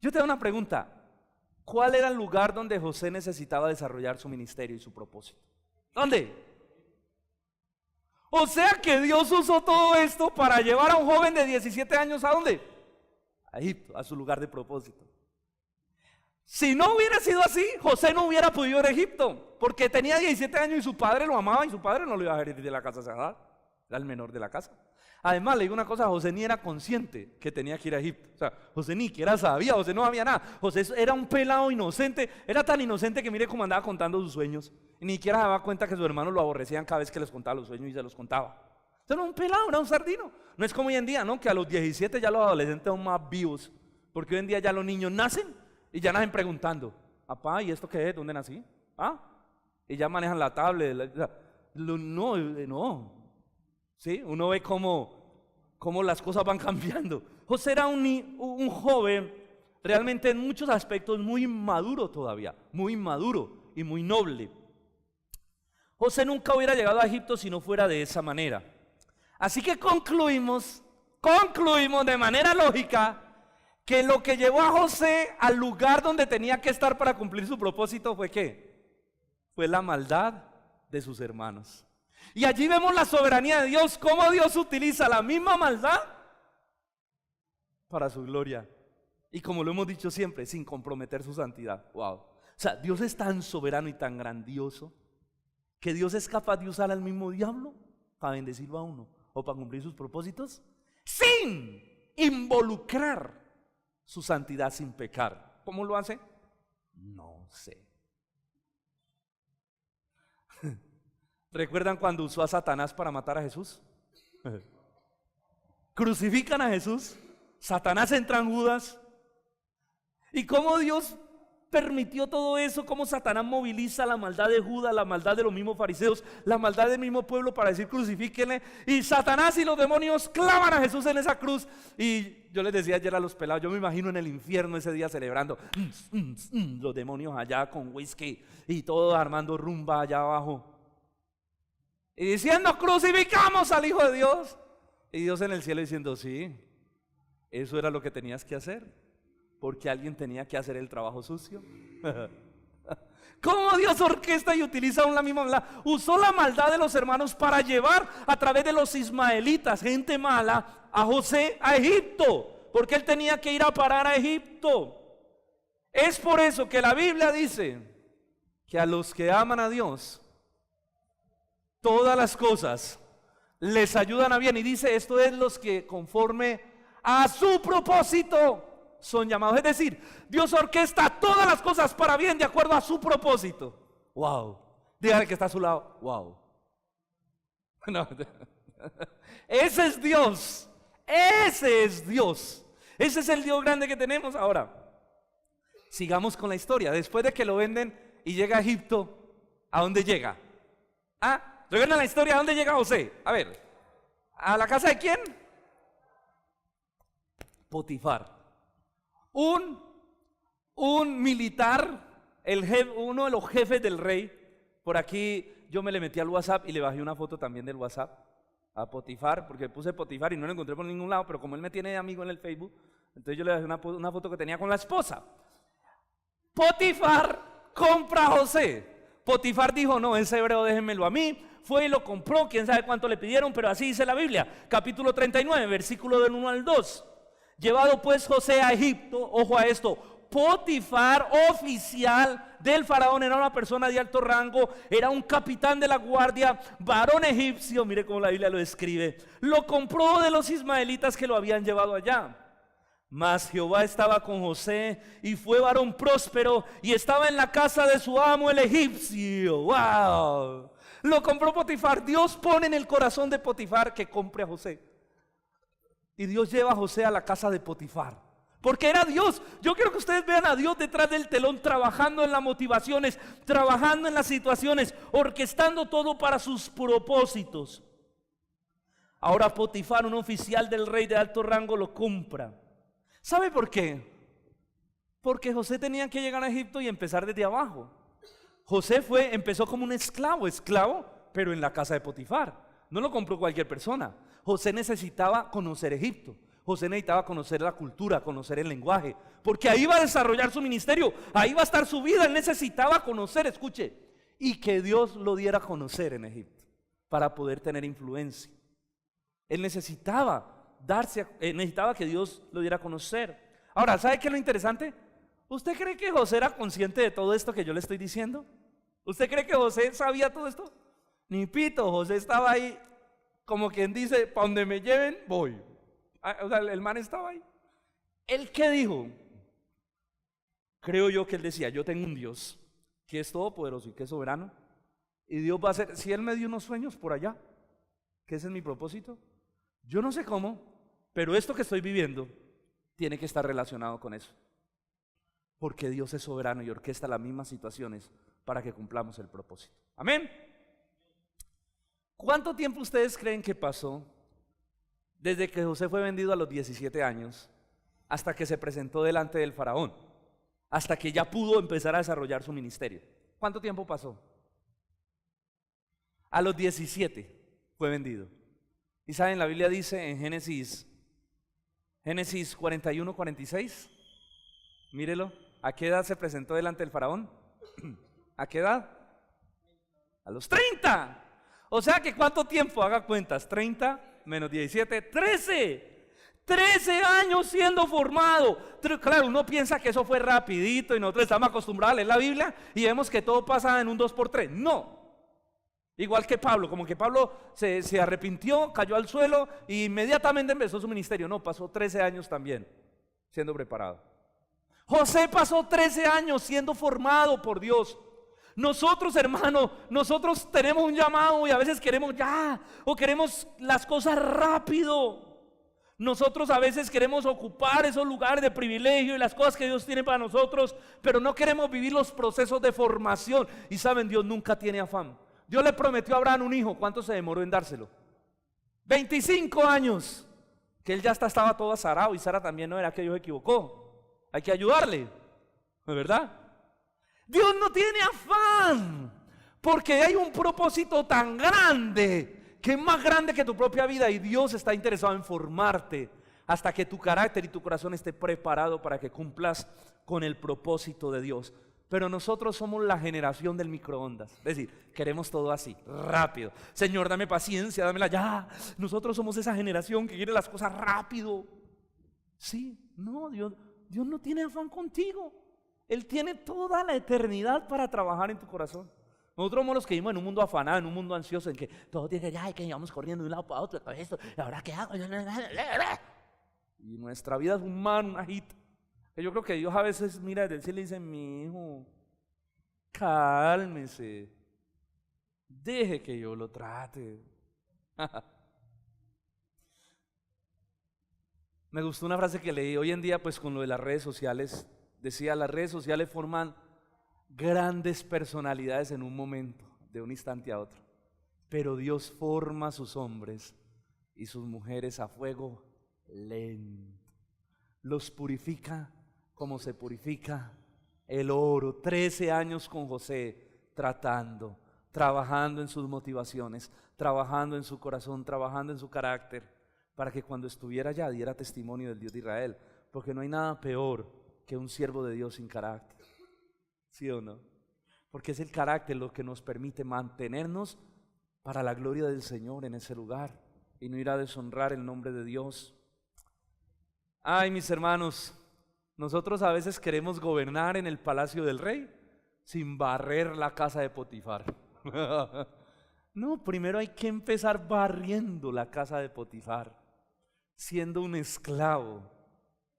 Yo te hago una pregunta. ¿Cuál era el lugar donde José necesitaba desarrollar su ministerio y su propósito? ¿Dónde? O sea que Dios usó todo esto para llevar a un joven de 17 años ¿a dónde? A Egipto, a su lugar de propósito. Si no hubiera sido así, José no hubiera podido ir a Egipto, porque tenía 17 años y su padre lo amaba y su padre no lo iba a dejar ir de la casa sagrada. Era el menor de la casa. Además, le digo una cosa: José ni era consciente que tenía que ir a Egipto. O sea, José ni siquiera sabía, José no sabía nada. José era un pelado inocente, era tan inocente que mire cómo andaba contando sus sueños. Y ni siquiera se daba cuenta que sus hermanos lo aborrecían cada vez que les contaba los sueños y se los contaba. Era un pelado, era un sardino. No es como hoy en día, ¿no? Que a los 17 ya los adolescentes son más vivos. Porque hoy en día ya los niños nacen y ya nacen preguntando: papá, ¿y esto qué es? ¿Dónde nací? Y ya manejan la tablet. No. ¿Sí? Uno ve cómo las cosas van cambiando. José era un joven realmente en muchos aspectos muy inmaduro todavía, muy inmaduro y muy noble. José nunca hubiera llegado a Egipto si no fuera de esa manera. Así que concluimos de manera lógica que lo que llevó a José al lugar donde tenía que estar para cumplir su propósito fue ¿qué? Fue la maldad de sus hermanos. Y allí vemos la soberanía de Dios, cómo Dios utiliza la misma maldad para su gloria. Y como lo hemos dicho siempre, sin comprometer su santidad. Wow. O sea, Dios es tan soberano y tan grandioso que Dios es capaz de usar al mismo diablo para bendecirlo a uno o para cumplir sus propósitos sin involucrar su santidad, sin pecar. ¿Cómo lo hace? No sé. ¿Recuerdan cuando usó a Satanás para matar a Jesús? Crucifican a Jesús, Satanás entra en Judas. ¿Y cómo Dios permitió todo eso, cómo Satanás moviliza la maldad de Judas, la maldad de los mismos fariseos, la maldad del mismo pueblo para decir crucifíquenle, y Satanás y los demonios clavan a Jesús en esa cruz. Y yo les decía ayer a los pelados, yo me imagino en el infierno ese día celebrando, los demonios allá con whisky y todos armando rumba allá abajo y diciendo crucificamos al Hijo de Dios, y Dios en el cielo diciendo sí, eso era lo que tenías que hacer, porque alguien tenía que hacer el trabajo sucio. ¿Cómo Dios orquesta y utiliza aún la misma maldad? Usó la maldad de los hermanos para llevar a través de los ismaelitas, gente mala, a José a Egipto, porque él tenía que ir a parar a Egipto. Es por eso que la Biblia dice que a los que aman a Dios, todas las cosas les ayudan a bien. Y dice, esto es los que conforme a su propósito son llamados. Es decir, Dios orquesta todas las cosas para bien de acuerdo a su propósito. Wow. Dígale que está a su lado. Wow. No. Ese es Dios. Ese es Dios. Ese es el Dios grande que tenemos. Ahora, sigamos con la historia. Después de que lo venden y llega a Egipto, ¿a dónde llega? Recuerden la historia. ¿A dónde llega José? A ver, ¿a la casa de quién? Potifar. Un militar, uno de los jefes del rey. Por aquí yo me le metí al WhatsApp y le bajé una foto también del WhatsApp a Potifar, porque puse Potifar y no lo encontré por ningún lado, pero como él me tiene amigo en el Facebook, entonces yo le bajé una foto que tenía con la esposa. Potifar compra a José. Potifar dijo, no, ese hebreo déjenmelo a mí. Fue y lo compró, quién sabe cuánto le pidieron, pero así dice la Biblia, capítulo 39, versículo del 1 al 2. Llevado pues José a Egipto, ojo a esto, Potifar, oficial del faraón, era una persona de alto rango, era un capitán de la guardia, varón egipcio, mire cómo la Biblia lo describe, lo compró de los ismaelitas que lo habían llevado allá. Mas Jehová estaba con José y fue varón próspero y estaba en la casa de su amo el egipcio. ¡Wow! Lo compró Potifar. Dios pone en el corazón de Potifar que compre a José. Y Dios lleva a José a la casa de Potifar, porque era Dios. Yo quiero que ustedes vean a Dios detrás del telón, trabajando en las motivaciones, trabajando en las situaciones, orquestando todo para sus propósitos. Ahora Potifar, un oficial del rey de alto rango, lo compra. ¿Sabe por qué? Porque José tenía que llegar a Egipto y empezar desde abajo. José empezó como un esclavo, pero en la casa de Potifar. No lo compró cualquier persona. José necesitaba conocer Egipto. José necesitaba conocer la cultura, conocer el lenguaje, porque ahí va a desarrollar su ministerio, ahí va a estar su vida. Él necesitaba conocer, escuche, y que Dios lo diera a conocer en Egipto para poder tener influencia. Él necesitaba que Dios lo diera a conocer. Ahora, ¿sabe qué es lo interesante? ¿Usted cree que José era consciente de todo esto que yo le estoy diciendo? ¿Usted cree que José sabía todo esto? Ni pito. José estaba ahí, como quien dice, para donde me lleven, voy. O sea, el man estaba ahí. ¿Él qué dijo? Creo yo que él decía, yo tengo un Dios que es todopoderoso y que es soberano, y Dios va a hacer, si Él me dio unos sueños por allá, que ese es mi propósito, yo no sé cómo, pero esto que estoy viviendo tiene que estar relacionado con eso, porque Dios es soberano y orquesta las mismas situaciones para que cumplamos el propósito. Amén. ¿Cuánto tiempo ustedes creen que pasó desde que José fue vendido a los 17 años hasta que se presentó delante del faraón, hasta que ya pudo empezar a desarrollar su ministerio? ¿Cuánto tiempo pasó? A los 17 fue vendido. Y saben, la Biblia dice en Génesis 41, 46, mírelo, ¿a qué edad se presentó delante del faraón? ¿A qué edad? A los 30. O sea que ¿cuánto tiempo? Haga cuentas, 30 menos 17, 13 años siendo formado. Claro, uno piensa que eso fue rapidito y nosotros estamos acostumbrados a leer la Biblia y vemos que todo pasa en un 2x3. No. Igual que Pablo, como que Pablo se arrepintió, cayó al suelo e inmediatamente empezó su ministerio. No, pasó 13 años también siendo preparado. José pasó 13 años siendo formado por Dios. Nosotros, hermano, nosotros tenemos un llamado y a veces queremos ya, o queremos las cosas rápido. Nosotros a veces queremos ocupar esos lugares de privilegio y las cosas que Dios tiene para nosotros, pero no queremos vivir los procesos de formación. Y saben, Dios nunca tiene afán. Dios le prometió a Abraham un hijo. ¿Cuánto se demoró en dárselo? 25 años. Que él ya estaba todo azarado y Sara también no era, que Dios se equivocó. Hay que ayudarle, ¿no es verdad? Dios no tiene afán, porque hay un propósito tan grande, que es más grande que tu propia vida, y Dios está interesado en formarte hasta que tu carácter y tu corazón esté preparado para que cumplas con el propósito de Dios. Pero nosotros somos la generación del microondas, es decir, queremos todo así, rápido. Señor, dame paciencia, dámela ya. Nosotros somos esa generación que quiere las cosas rápido. Sí, no, Dios no tiene afán contigo. Él tiene toda la eternidad para trabajar en tu corazón. Nosotros somos los que vivimos en un mundo afanado, en un mundo ansioso, en que todo tiene que ya, y que vamos corriendo de un lado para otro, todo esto, y ahora qué hago. Y nuestra vida es un mar, un agito. Yo creo que Dios a veces mira desde el cielo y dice: mi hijo, cálmese, deje que yo lo trate. Me gustó una frase que leí hoy en día, pues con lo de las redes sociales. Decía: las redes sociales forman grandes personalidades en un momento, de un instante a otro, pero Dios forma a sus hombres y sus mujeres a fuego lento. Los purifica como se purifica el oro. 13 años con José, trabajando en sus motivaciones, trabajando en su corazón, trabajando en su carácter, para que cuando estuviera allá diera testimonio del Dios de Israel, porque no hay nada peor que un siervo de Dios sin carácter. ¿Sí o no? Porque es el carácter lo que nos permite mantenernos para la gloria del Señor en ese lugar y no ir a deshonrar el nombre de Dios. Ay, mis hermanos, nosotros a veces queremos gobernar en el palacio del rey sin barrer la casa de Potifar. No, primero hay que empezar barriendo la casa de Potifar, siendo un esclavo,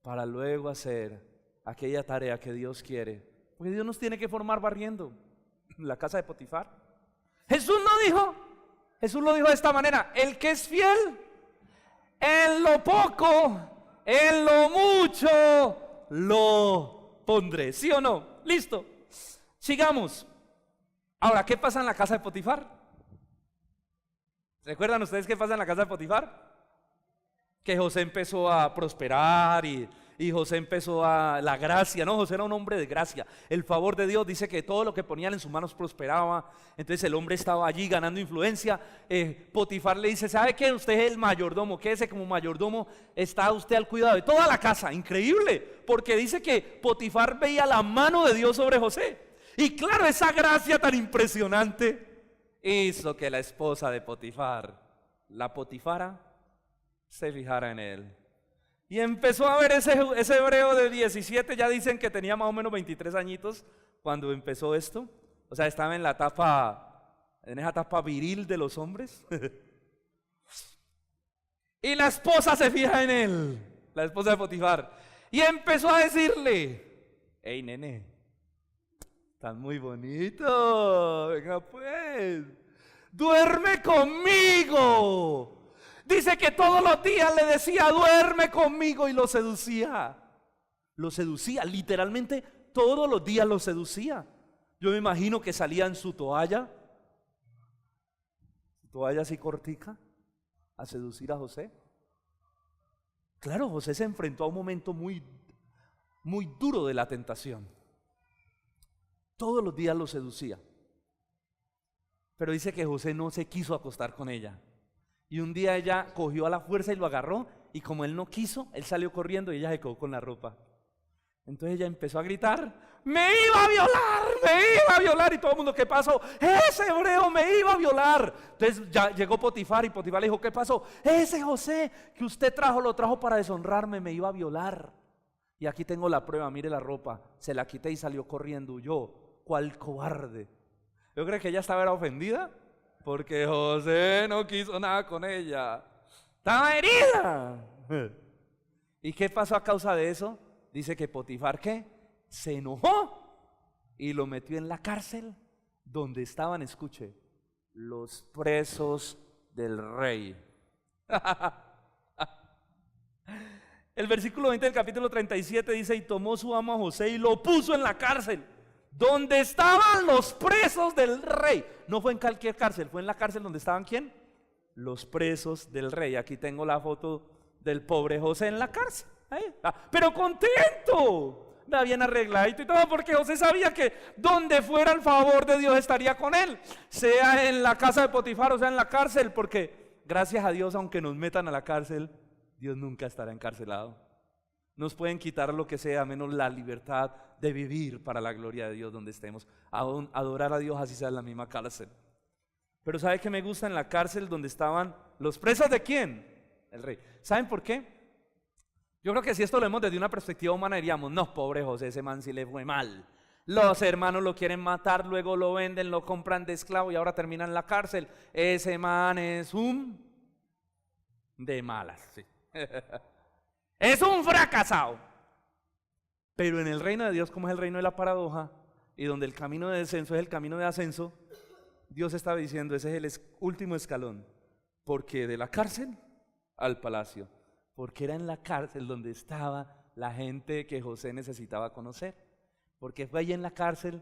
para luego hacer aquella tarea que Dios quiere. Porque Dios nos tiene que formar barriendo la casa de Potifar. Jesús lo dijo de esta manera: el que es fiel en lo poco, en lo mucho lo pondré. ¿Sí o no? Listo. Sigamos. Ahora, ¿qué pasa en la casa de Potifar? ¿Recuerdan ustedes qué pasa en la casa de Potifar? Que José empezó a prosperar y José empezó a la gracia, ¿no? José era un hombre de gracia. El favor de Dios dice que todo lo que ponían en sus manos prosperaba. Entonces el hombre estaba allí ganando influencia. Potifar le dice: ¿sabe qué? Usted es el mayordomo, quédese como mayordomo, está usted al cuidado de toda la casa. Increíble, porque dice que Potifar veía la mano de Dios sobre José. Y claro, esa gracia tan impresionante hizo que la esposa de Potifar, la Potifara, se fijara en él. Y empezó a ver ese hebreo de 17, ya dicen que tenía más o menos 23 añitos cuando empezó esto. O sea, estaba en esa etapa viril de los hombres. Y la esposa se fija en él, la esposa de Potifar, y empezó a decirle: hey, nene, estás muy bonito, venga pues, duerme conmigo. Dice que todos los días le decía: duerme conmigo, y lo seducía. Lo seducía, literalmente todos los días lo seducía. Yo me imagino que salía en su toalla así cortica, a seducir a José. Claro, José se enfrentó a un momento muy, muy duro de la tentación. Todos los días lo seducía. Pero dice que José no se quiso acostar con ella. Y un día ella cogió a la fuerza y lo agarró, y como él no quiso, él salió corriendo y ella se quedó con la ropa. Entonces ella empezó a gritar: ¡me iba a violar! ¡Me iba a violar! Y todo el mundo: ¿qué pasó? ¡Ese hebreo me iba a violar! Entonces ya llegó Potifar, y Potifar le dijo: ¿qué pasó? Ese José que usted lo trajo para deshonrarme, me iba a violar. Y aquí tengo la prueba, mire la ropa. Se la quité y salió corriendo, huyó. ¡Cuál cobarde! Yo creo que ella estaba ofendida porque José no quiso nada con ella. Estaba herida. ¿Y qué pasó a causa de eso? Dice que Potifar, ¿qué? Se enojó y lo metió en la cárcel donde estaban, escuche, los presos del rey. El versículo 20 del capítulo 37 dice: y tomó su amo a José y lo puso en la cárcel, donde estaban los presos del rey. No fue en cualquier cárcel, fue en la cárcel donde estaban ¿quién? Los presos del rey. Aquí tengo la foto del pobre José en la cárcel. Ahí está. Pero contento, bien arregladito y todo, porque José sabía que donde fuera el favor de Dios estaría con él, sea en la casa de Potifar o sea en la cárcel, porque gracias a Dios, aunque nos metan a la cárcel, Dios nunca estará encarcelado. Nos pueden quitar lo que sea, menos la libertad de vivir para la gloria de Dios donde estemos. Adorar a Dios así sea en la misma cárcel. Pero ¿sabe qué me gusta en la cárcel donde estaban los presos de quién? El rey. ¿Saben por qué? Yo creo que si esto lo vemos desde una perspectiva humana diríamos: no, pobre José, ese man sí le fue mal. Los hermanos lo quieren matar, luego lo venden, lo compran de esclavo y ahora termina en la cárcel. Ese man es un de malas, sí. Es un fracasado. Pero en el reino de Dios, como es el reino de la paradoja, y donde el camino de descenso es el camino de ascenso, Dios estaba diciendo: ese es el último escalón, porque de la cárcel al palacio, porque era en la cárcel donde estaba la gente que José necesitaba conocer, porque fue ahí en la cárcel.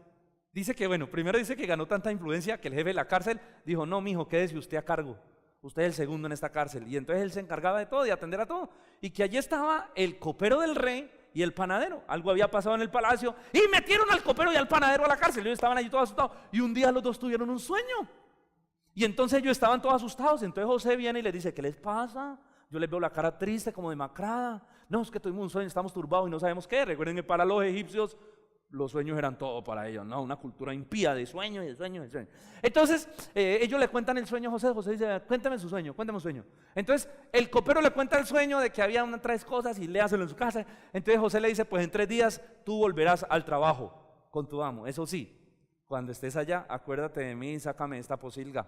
Dice que, bueno, primero dice que ganó tanta influencia que el jefe de la cárcel dijo: no, mijo, quédese usted a cargo, usted es el segundo en esta cárcel. Y entonces él se encargaba de todo, de atender a todo, y que allí estaba el copero del rey y el panadero. Algo había pasado en el palacio y metieron al copero y al panadero a la cárcel. Ellos estaban allí todos asustados y un día los dos tuvieron un sueño y entonces ellos estaban todos asustados. Entonces José viene y les dice: ¿qué les pasa? Yo les veo la cara triste, como demacrada. No, es que tuvimos un sueño, estamos turbados y no sabemos qué. Recuerden que para los egipcios los sueños eran todo para ellos, ¿no? Una cultura impía de sueños y de sueños y de sueños. Entonces ellos le cuentan el sueño a José. José dice: cuéntame su sueño, cuéntame un sueño. Entonces el copero le cuenta el sueño de que había unas 3 cosas y léaselo en su casa. Entonces José le dice: pues en 3 días tú volverás al trabajo con tu amo. Eso sí, cuando estés allá, acuérdate de mí y sácame esta posilga.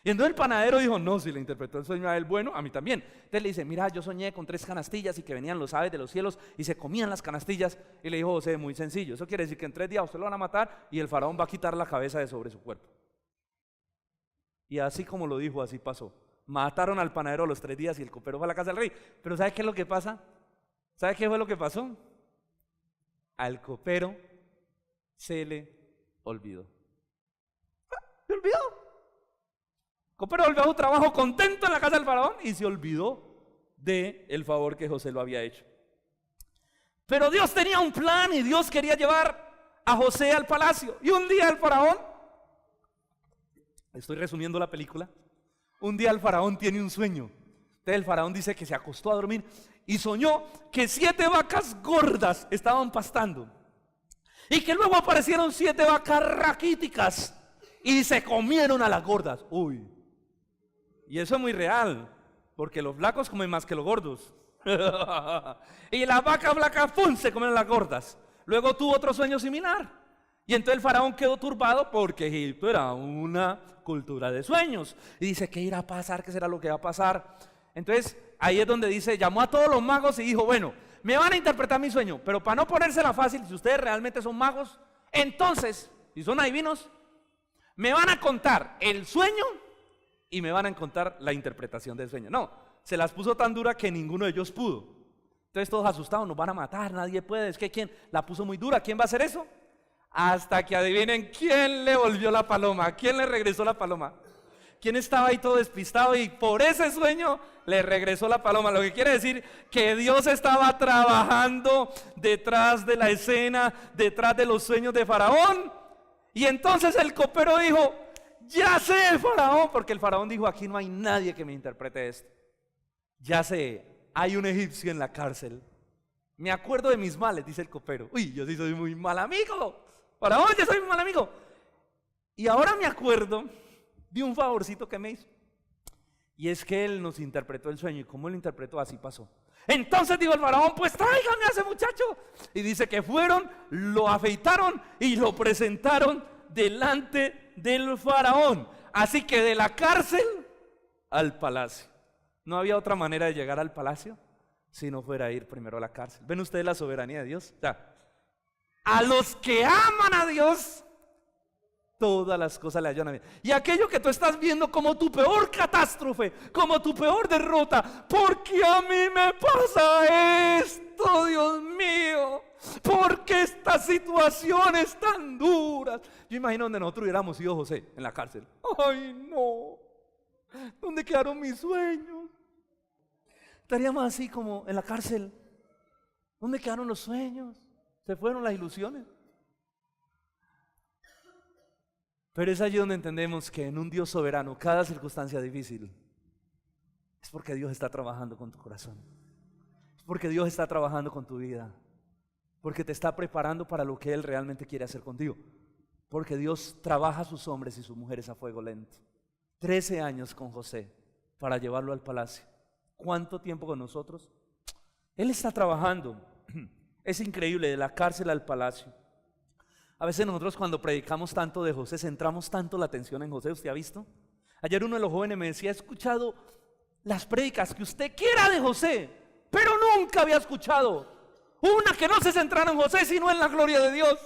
Y entonces el panadero dijo: no, si le interpretó el sueño a él, bueno, a mí también. Entonces le dice: mira, yo soñé con 3 canastillas y que venían los aves de los cielos y se comían las canastillas. Y le dijo José: muy sencillo, eso quiere decir que en 3 días usted lo van a matar y el faraón va a quitar la cabeza de sobre su cuerpo. Y así como lo dijo, así pasó. Mataron al panadero a los 3 días y el copero fue a la casa del rey. Pero ¿sabe qué es lo que pasa? ¿Sabe qué fue lo que pasó? Al copero se le olvidó. ¿Se olvidó? Copero volvió a su trabajo contento en la casa del faraón y se olvidó del favor que José lo había hecho. Pero Dios tenía un plan y Dios quería llevar a José al palacio. Y un día el faraón, estoy resumiendo la película, un día el faraón tiene un sueño. Entonces el faraón dice que se acostó a dormir y soñó que 7 vacas gordas estaban pastando y que luego aparecieron 7 vacas raquíticas y se comieron a las gordas. Uy. Y eso es muy real, porque los flacos comen más que los gordos. Y las vacas flacas, ¡pum!, se comen las gordas. Luego tuvo otro sueño similar. Y entonces el faraón quedó turbado porque Egipto era una cultura de sueños. Y dice: ¿qué irá a pasar? ¿Qué será lo que va a pasar? Entonces ahí es donde dice, llamó a todos los magos y dijo: bueno, me van a interpretar mi sueño, pero para no ponérsela fácil, si ustedes realmente son magos, entonces, si son adivinos, me van a contar el sueño y me van a contar la interpretación del sueño. No, se las puso tan dura que ninguno de ellos pudo. Entonces todos asustados: nos van a matar, nadie puede. Es que ¿quién la puso muy dura? ¿Quién va a hacer eso? Hasta que adivinen quién le volvió la paloma, quién le regresó la paloma. ¿Quién estaba ahí todo despistado y por ese sueño le regresó la paloma? Lo que quiere decir que Dios estaba trabajando detrás de la escena, detrás de los sueños de Faraón. Y entonces el copero dijo: ya sé, faraón, porque el faraón dijo: aquí no hay nadie que me interprete esto. Ya sé, hay un egipcio en la cárcel. Me acuerdo de mis males, dice el copero. Uy, yo sí soy muy mal amigo. Faraón, yo soy muy mal amigo. Y ahora me acuerdo de un favorcito que me hizo. Y es que él nos interpretó el sueño. Y como él lo interpretó, así pasó. Entonces dijo el faraón: pues tráigame a ese muchacho. Y dice que fueron, lo afeitaron y lo presentaron delante del faraón. Así que de la cárcel al palacio. No había otra manera de llegar al palacio si no fuera ir primero a la cárcel. ¿Ven ustedes la soberanía de Dios? O sea, a los que aman a Dios, todas las cosas le ayudan a bien. Y aquello que tú estás viendo como tu peor catástrofe, como tu peor derrota, porque a mí me pasa esto, Dios mío, porque estas situaciones tan duras. Yo imagino donde nosotros hubiéramos sido José en la cárcel. Ay, no, ¿dónde quedaron mis sueños? Estaríamos así como en la cárcel. ¿Dónde quedaron los sueños? ¿Se fueron las ilusiones? Pero es allí donde entendemos que en un Dios soberano, cada circunstancia difícil es porque Dios está trabajando con tu corazón. Es porque Dios está trabajando con tu vida. Porque te está preparando para lo que Él realmente quiere hacer contigo. Porque Dios trabaja a sus hombres y sus mujeres a fuego lento. 13 años con José para llevarlo al palacio. ¿Cuánto tiempo con nosotros? Él está trabajando. Es increíble, de la cárcel al palacio. A veces nosotros cuando predicamos tanto de José, centramos tanto la atención en José. ¿Usted ha visto? Ayer uno de los jóvenes me decía, he escuchado las prédicas que usted quiera de José, pero nunca había escuchado una que no se centrara en José, sino en la gloria de Dios.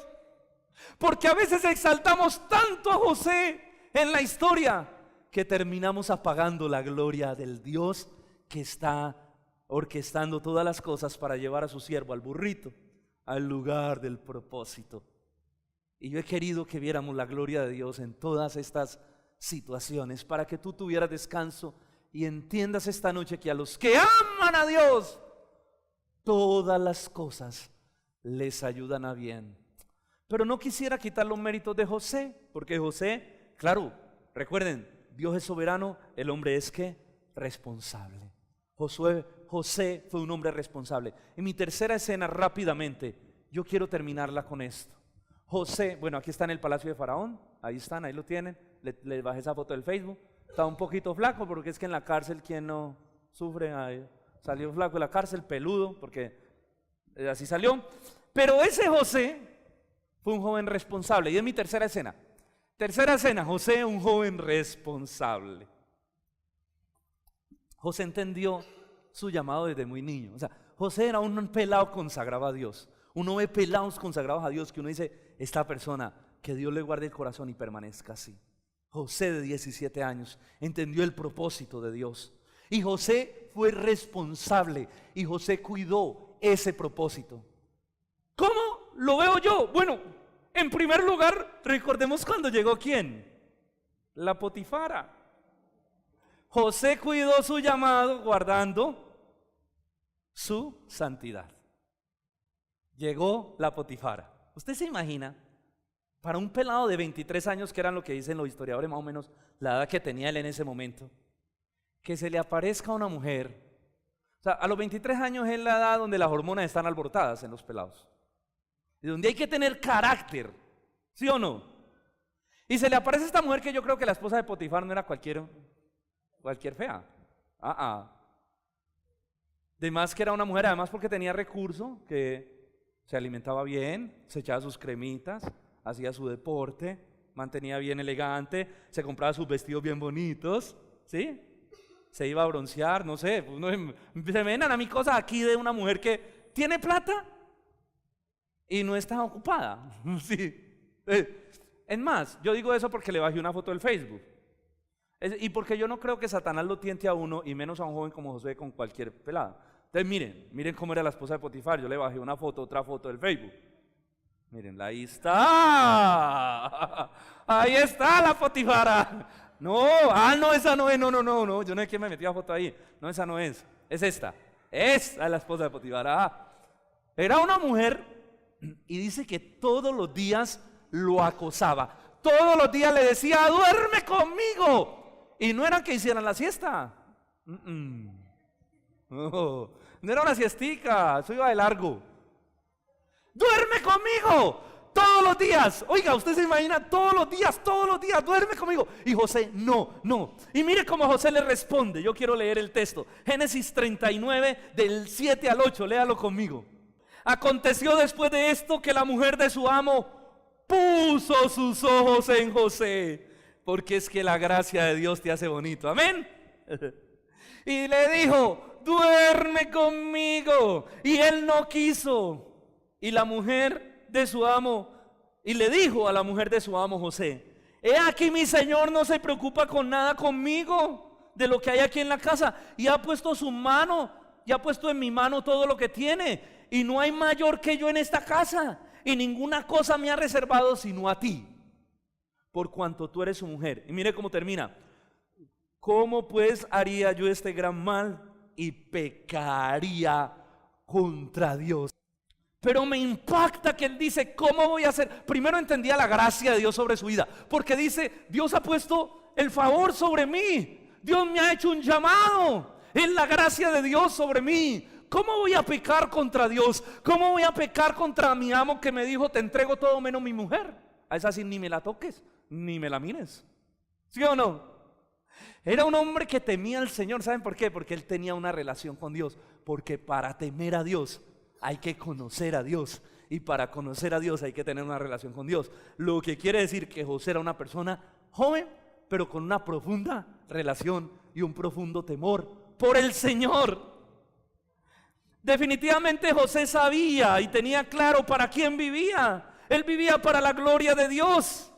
Porque a veces exaltamos tanto a José en la historia, que terminamos apagando la gloria del Dios que está orquestando todas las cosas para llevar a su siervo, al burrito, al lugar del propósito. Y yo he querido que viéramos la gloria de Dios en todas estas situaciones, para que tú tuvieras descanso y entiendas esta noche que a los que aman a Dios, todas las cosas les ayudan a bien. Pero no quisiera quitar los méritos de José, porque José, claro, recuerden, Dios es soberano, el hombre es ¿qué? Responsable. José fue un hombre responsable. En mi tercera escena, rápidamente, yo quiero terminarla con esto. José, bueno, aquí está en el palacio de Faraón, ahí están, ahí lo tienen, les bajé esa foto del Facebook. Está un poquito flaco, porque es que en la cárcel, ¿quién no sufre? Ay, salió flaco de la cárcel, peludo, porque así salió. Pero ese José fue un joven responsable, y es mi tercera escena. Tercera escena, José, un joven responsable. José entendió su llamado desde muy niño. O sea, José era un pelado consagrado a Dios. Uno ve pelados consagrados a Dios que uno dice, esta persona, que Dios le guarde el corazón y permanezca así. José de 17 años entendió el propósito de Dios. Y José fue responsable y José cuidó ese propósito. ¿Cómo lo veo yo? Bueno, en primer lugar, recordemos cuando llegó ¿quién? La Potifara. José cuidó su llamado guardando su santidad. Llegó la Potifara. ¿Usted se imagina? Para un pelado de 23 años, que eran lo que dicen los historiadores más o menos, la edad que tenía él en ese momento, que se le aparezca una mujer. O sea, a los 23 años es la edad donde las hormonas están alborotadas en los pelados. Y donde hay que tener carácter, ¿sí o no? Y se le aparece esta mujer que yo creo que la esposa de Potifar no era cualquier fea. De más que era una mujer, además porque tenía recurso, que se alimentaba bien, se echaba sus cremitas, hacía su deporte, mantenía bien elegante, se compraba sus vestidos bien bonitos, ¿sí? Se iba a broncear, no sé, se me ven a mí cosas aquí de una mujer que tiene plata y no está ocupada, ¿sí? Es más, yo digo eso porque le bajé una foto del Facebook. Y porque yo no creo que Satanás lo tiente a uno, y menos a un joven como José, con cualquier pelada. Entonces miren cómo era la esposa de Potifar. Yo le bajé una foto, otra foto del Facebook. Mírenla, ahí está. Ahí está la Potifara. No, no, esa no es, no, yo no sé quién me metió la foto ahí. No, esa no es esta. Esa es la esposa de Potifar. Era una mujer, y dice que todos los días lo acosaba. Todos los días le decía, duerme conmigo. Y no era que hicieran la siesta. No era una siestica, eso iba de largo. Duerme conmigo todos los días. Oiga, usted se imagina, todos los días, duerme conmigo. Y José, no. Y mire cómo José le responde. Yo quiero leer el texto. Génesis 39, del 7 al 8, léalo conmigo. Aconteció después de esto que la mujer de su amo puso sus ojos en José, porque es que la gracia de Dios te hace bonito, amén. Y le dijo, duerme conmigo. Y él no quiso. Y la mujer de su amo, y le dijo a la mujer de su amo José, He aquí mi Señor no se preocupa con nada conmigo de lo que hay aquí en la casa, y ha puesto su mano, y ha puesto en mi mano todo lo que tiene, y no hay mayor que yo en esta casa, y ninguna cosa me ha reservado sino a ti, por cuanto tú eres su mujer. Y mire cómo termina: ¿cómo pues haría yo este gran mal? Y pecaría contra Dios. Pero me impacta que él dice, ¿cómo voy a hacer? Primero entendía la gracia de Dios sobre su vida, porque dice, Dios ha puesto el favor sobre mí, Dios me ha hecho un llamado, es la gracia de Dios sobre mí. ¿Cómo voy a pecar contra Dios? ¿Cómo voy a pecar contra mi amo que me dijo, te entrego todo menos mi mujer? A esa sí ni me la toques, ni me la mires. ¿Sí o no? Era un hombre que temía al Señor. ¿Saben por qué? Porque él tenía una relación con Dios. Porque para temer a Dios hay que conocer a Dios, y para conocer a Dios hay que tener una relación con Dios. Lo que quiere decir que José era una persona joven, pero con una profunda relación y un profundo temor por el Señor. Definitivamente José sabía y tenía claro para quién vivía. Él vivía para la gloria de Dios.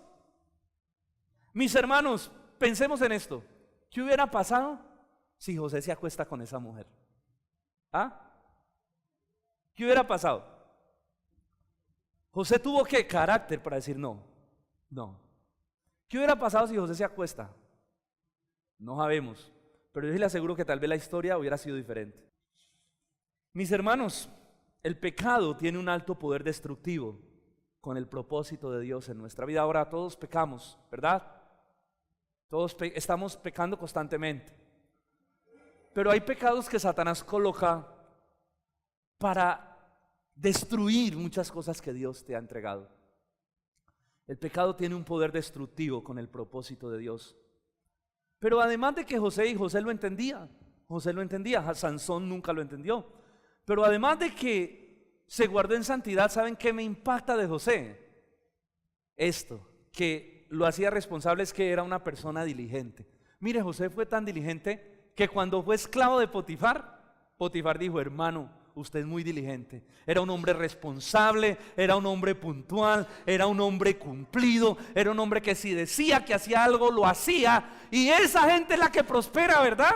Mis hermanos, pensemos en esto. ¿Qué hubiera pasado si José se acuesta con esa mujer? ¿Ah? ¿Qué hubiera pasado? José tuvo ¿qué? Carácter para decir no. ¿Qué hubiera pasado si José se acuesta? No sabemos, pero yo sí le aseguro que tal vez la historia hubiera sido diferente. Mis hermanos, el pecado tiene un alto poder destructivo con el propósito de Dios en nuestra vida. Ahora todos pecamos, ¿verdad? Todos estamos pecando constantemente, pero hay pecados que Satanás coloca para destruir muchas cosas que Dios te ha entregado. El pecado tiene un poder destructivo con el propósito de Dios. Pero además de que José lo entendía, Sansón nunca lo entendió. Pero además de que se guardó en santidad, ¿saben qué me impacta de José? Esto, que lo hacía responsable, es que era una persona diligente. Mire, José fue tan diligente que cuando fue esclavo de Potifar, Potifar dijo, hermano, usted es muy diligente. Era un hombre responsable, era un hombre puntual, era un hombre cumplido, era un hombre que si decía que hacía algo, lo hacía. Y esa gente es la que prospera, ¿verdad?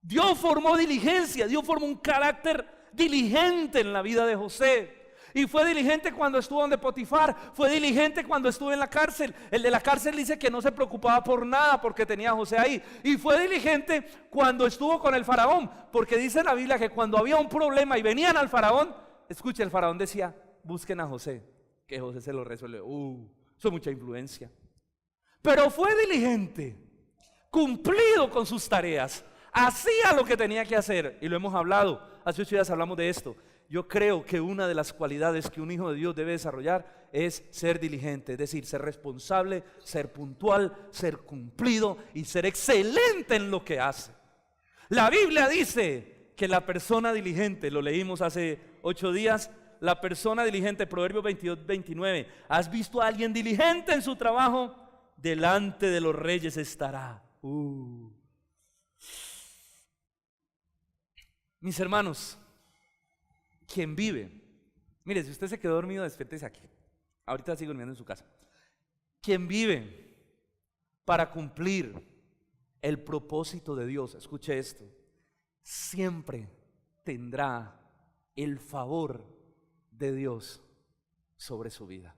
Dios formó diligencia, Dios formó un carácter diligente en la vida de José. Y fue diligente cuando estuvo donde Potifar, fue diligente cuando estuvo en la cárcel. El de la cárcel dice que no se preocupaba por nada porque tenía a José ahí. Y fue diligente cuando estuvo con el faraón, porque dice la Biblia que cuando había un problema y venían al faraón, escuche, el faraón decía, busquen a José, que José se lo resuelve. Eso es mucha influencia. Pero fue diligente, cumplido con sus tareas, hacía lo que tenía que hacer. Y lo hemos hablado, hace 8 días hablamos de esto. Yo creo que una de las cualidades que un hijo de Dios debe desarrollar es ser diligente, es decir, ser responsable, ser puntual, ser cumplido y ser excelente en lo que hace. La Biblia dice que la persona diligente, lo leímos hace 8 días, la persona diligente, Proverbios 22, 29, ¿has visto a alguien diligente en su trabajo? Delante de los reyes estará. Mis hermanos, quien vive, mire, si usted se quedó dormido, despiértese aquí. Ahorita sigo durmiendo en su casa. Quien vive para cumplir el propósito de Dios, escuche esto, siempre tendrá el favor de Dios sobre su vida.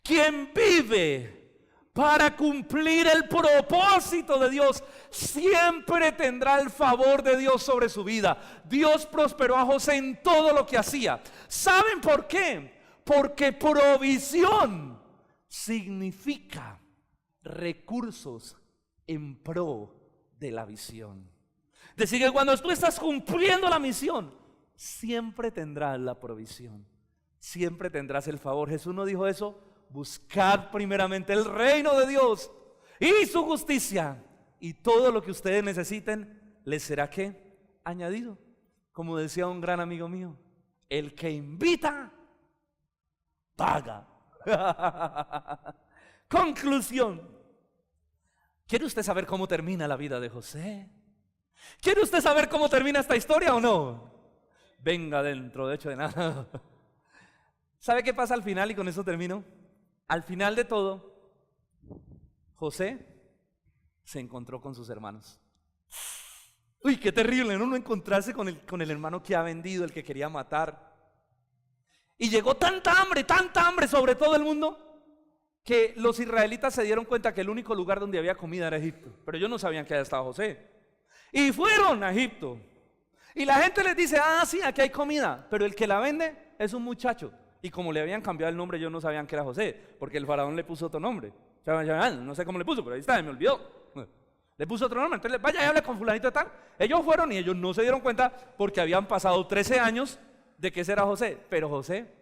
Quien vive para cumplir el propósito de Dios, siempre tendrá el favor de Dios sobre su vida. Dios prosperó a José en todo lo que hacía. ¿Saben por qué? Porque provisión significa recursos en pro de la visión. Es decir, que cuando tú estás cumpliendo la misión, siempre tendrás la provisión, siempre tendrás el favor. Jesús no dijo eso: buscad primeramente el reino de Dios y su justicia, y todo lo que ustedes necesiten les será ¿qué? Añadido. Como decía un gran amigo mío, el que invita paga. Conclusión: ¿quiere usted saber cómo termina la vida de José? ¿Quiere usted saber cómo termina esta historia o no? Venga adentro, de hecho de nada. ¿Sabe qué pasa al final? Y con eso termino. Al final de todo, José se encontró con sus hermanos. Uy, qué terrible, ¿no? No encontrarse con el hermano que ha vendido, el que quería matar. Y llegó tanta hambre sobre todo el mundo, que los israelitas se dieron cuenta que el único lugar donde había comida era Egipto. Pero ellos no sabían que allá estaba José. Y fueron a Egipto. Y la gente les dice, ah, sí, aquí hay comida. Pero el que la vende es un muchacho. Y como le habían cambiado el nombre, ellos no sabían que era José, porque el faraón le puso otro nombre. No sé cómo le puso, pero ahí está, me olvidó. Le puso otro nombre, entonces vaya y hable con fulanito tal. Ellos fueron y ellos no se dieron cuenta porque habían pasado 13 años de que ese era José. Pero José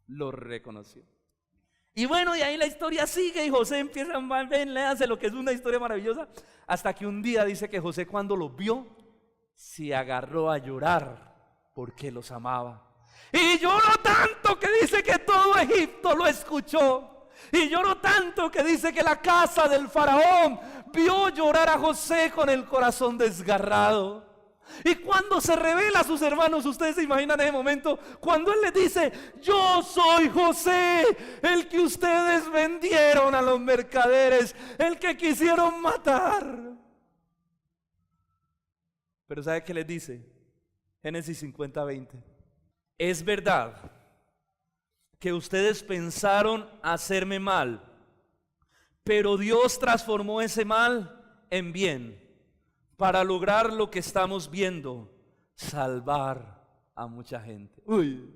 lo reconoció. Y bueno, y ahí la historia sigue y José empieza a le hace lo que es una historia maravillosa. Hasta que un día dice que José, cuando los vio, se agarró a llorar porque los amaba. Y lloró tanto que dice que todo Egipto lo escuchó. Y lloró tanto que dice que la casa del faraón vio llorar a José con el corazón desgarrado. Y cuando se revela a sus hermanos, ustedes se imaginan ese momento, cuando él les dice, yo soy José, el que ustedes vendieron a los mercaderes, el que quisieron matar. Pero ¿sabe qué les dice? Génesis 50:20. Es verdad que ustedes pensaron hacerme mal, pero Dios transformó ese mal en bien, para lograr lo que estamos viendo, salvar a mucha gente. Uy.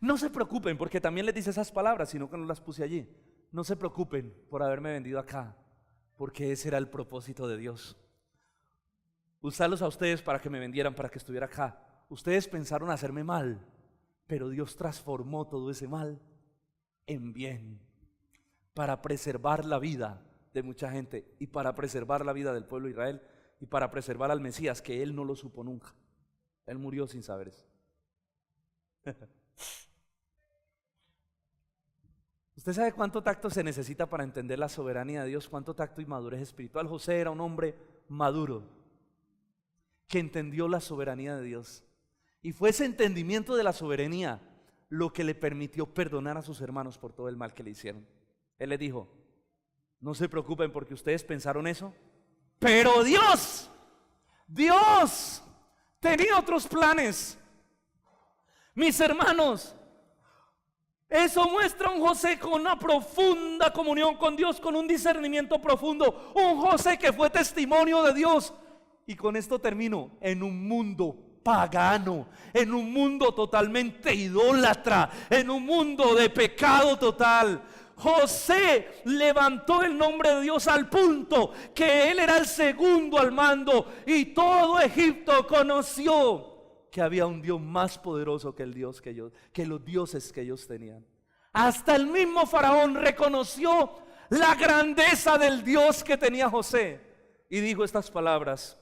No se preocupen, porque también les dice esas palabras, sino que no las puse allí. No se preocupen por haberme vendido acá, porque ese era el propósito de Dios. Usarlos a ustedes para que me vendieran, para que estuviera acá. Ustedes pensaron hacerme mal, pero Dios transformó todo ese mal en bien, para preservar la vida de mucha gente y para preservar la vida del pueblo de Israel y para preservar al Mesías, que él no lo supo nunca. Él murió sin saber eso. ¿Usted sabe cuánto tacto se necesita para entender la soberanía de Dios? ¿Cuánto tacto y madurez espiritual? José era un hombre maduro que entendió la soberanía de Dios. Y fue ese entendimiento de la soberanía lo que le permitió perdonar a sus hermanos por todo el mal que le hicieron. Él les dijo, no se preocupen porque ustedes pensaron eso, pero Dios tenía otros planes. Mis hermanos, eso muestra un José con una profunda comunión con Dios, con un discernimiento profundo, un José que fue testimonio de Dios. Y con esto termino, en un mundo pagano, en un mundo totalmente idólatra, en un mundo de pecado total, José levantó el nombre de Dios al punto que él era el segundo al mando y todo Egipto conoció que había un Dios más poderoso que el Dios que los dioses que ellos tenían. Hasta el mismo faraón reconoció la grandeza del Dios que tenía José y dijo estas palabras.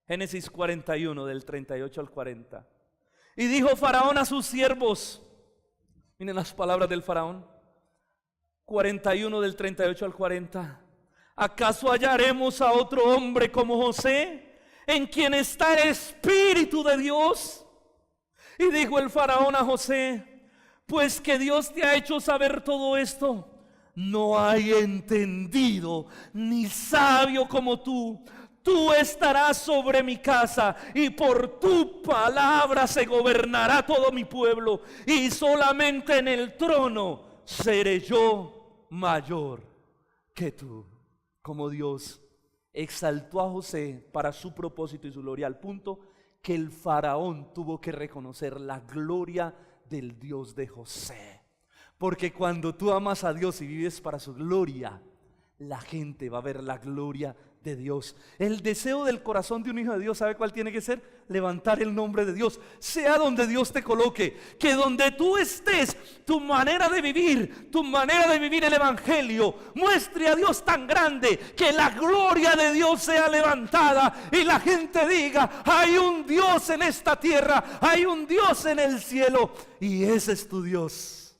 Génesis 41 del 38 al 40. Y dijo Faraón a sus siervos, miren las palabras del Faraón, 41 del 38 al 40. ¿Acaso hallaremos a otro hombre como José, en quien está el Espíritu de Dios? Y dijo el Faraón a José, pues que Dios te ha hecho saber todo esto, no hay entendido ni sabio como tú. Tú estarás sobre mi casa y por tu palabra se gobernará todo mi pueblo y solamente en el trono seré yo mayor que tú. Como Dios exaltó a José para su propósito y su gloria, al punto que el faraón tuvo que reconocer la gloria del Dios de José. Porque cuando tú amas a Dios y vives para su gloria, la gente va a ver la gloria de Dios. El deseo del corazón de un hijo de Dios, ¿sabe cuál tiene que ser? Levantar el nombre de Dios, sea donde Dios te coloque, que donde tú estés, tu manera de vivir el evangelio, muestre a Dios tan grande, que la gloria de Dios sea levantada y la gente diga, hay un Dios en esta tierra, hay un Dios en el cielo y ese es tu Dios.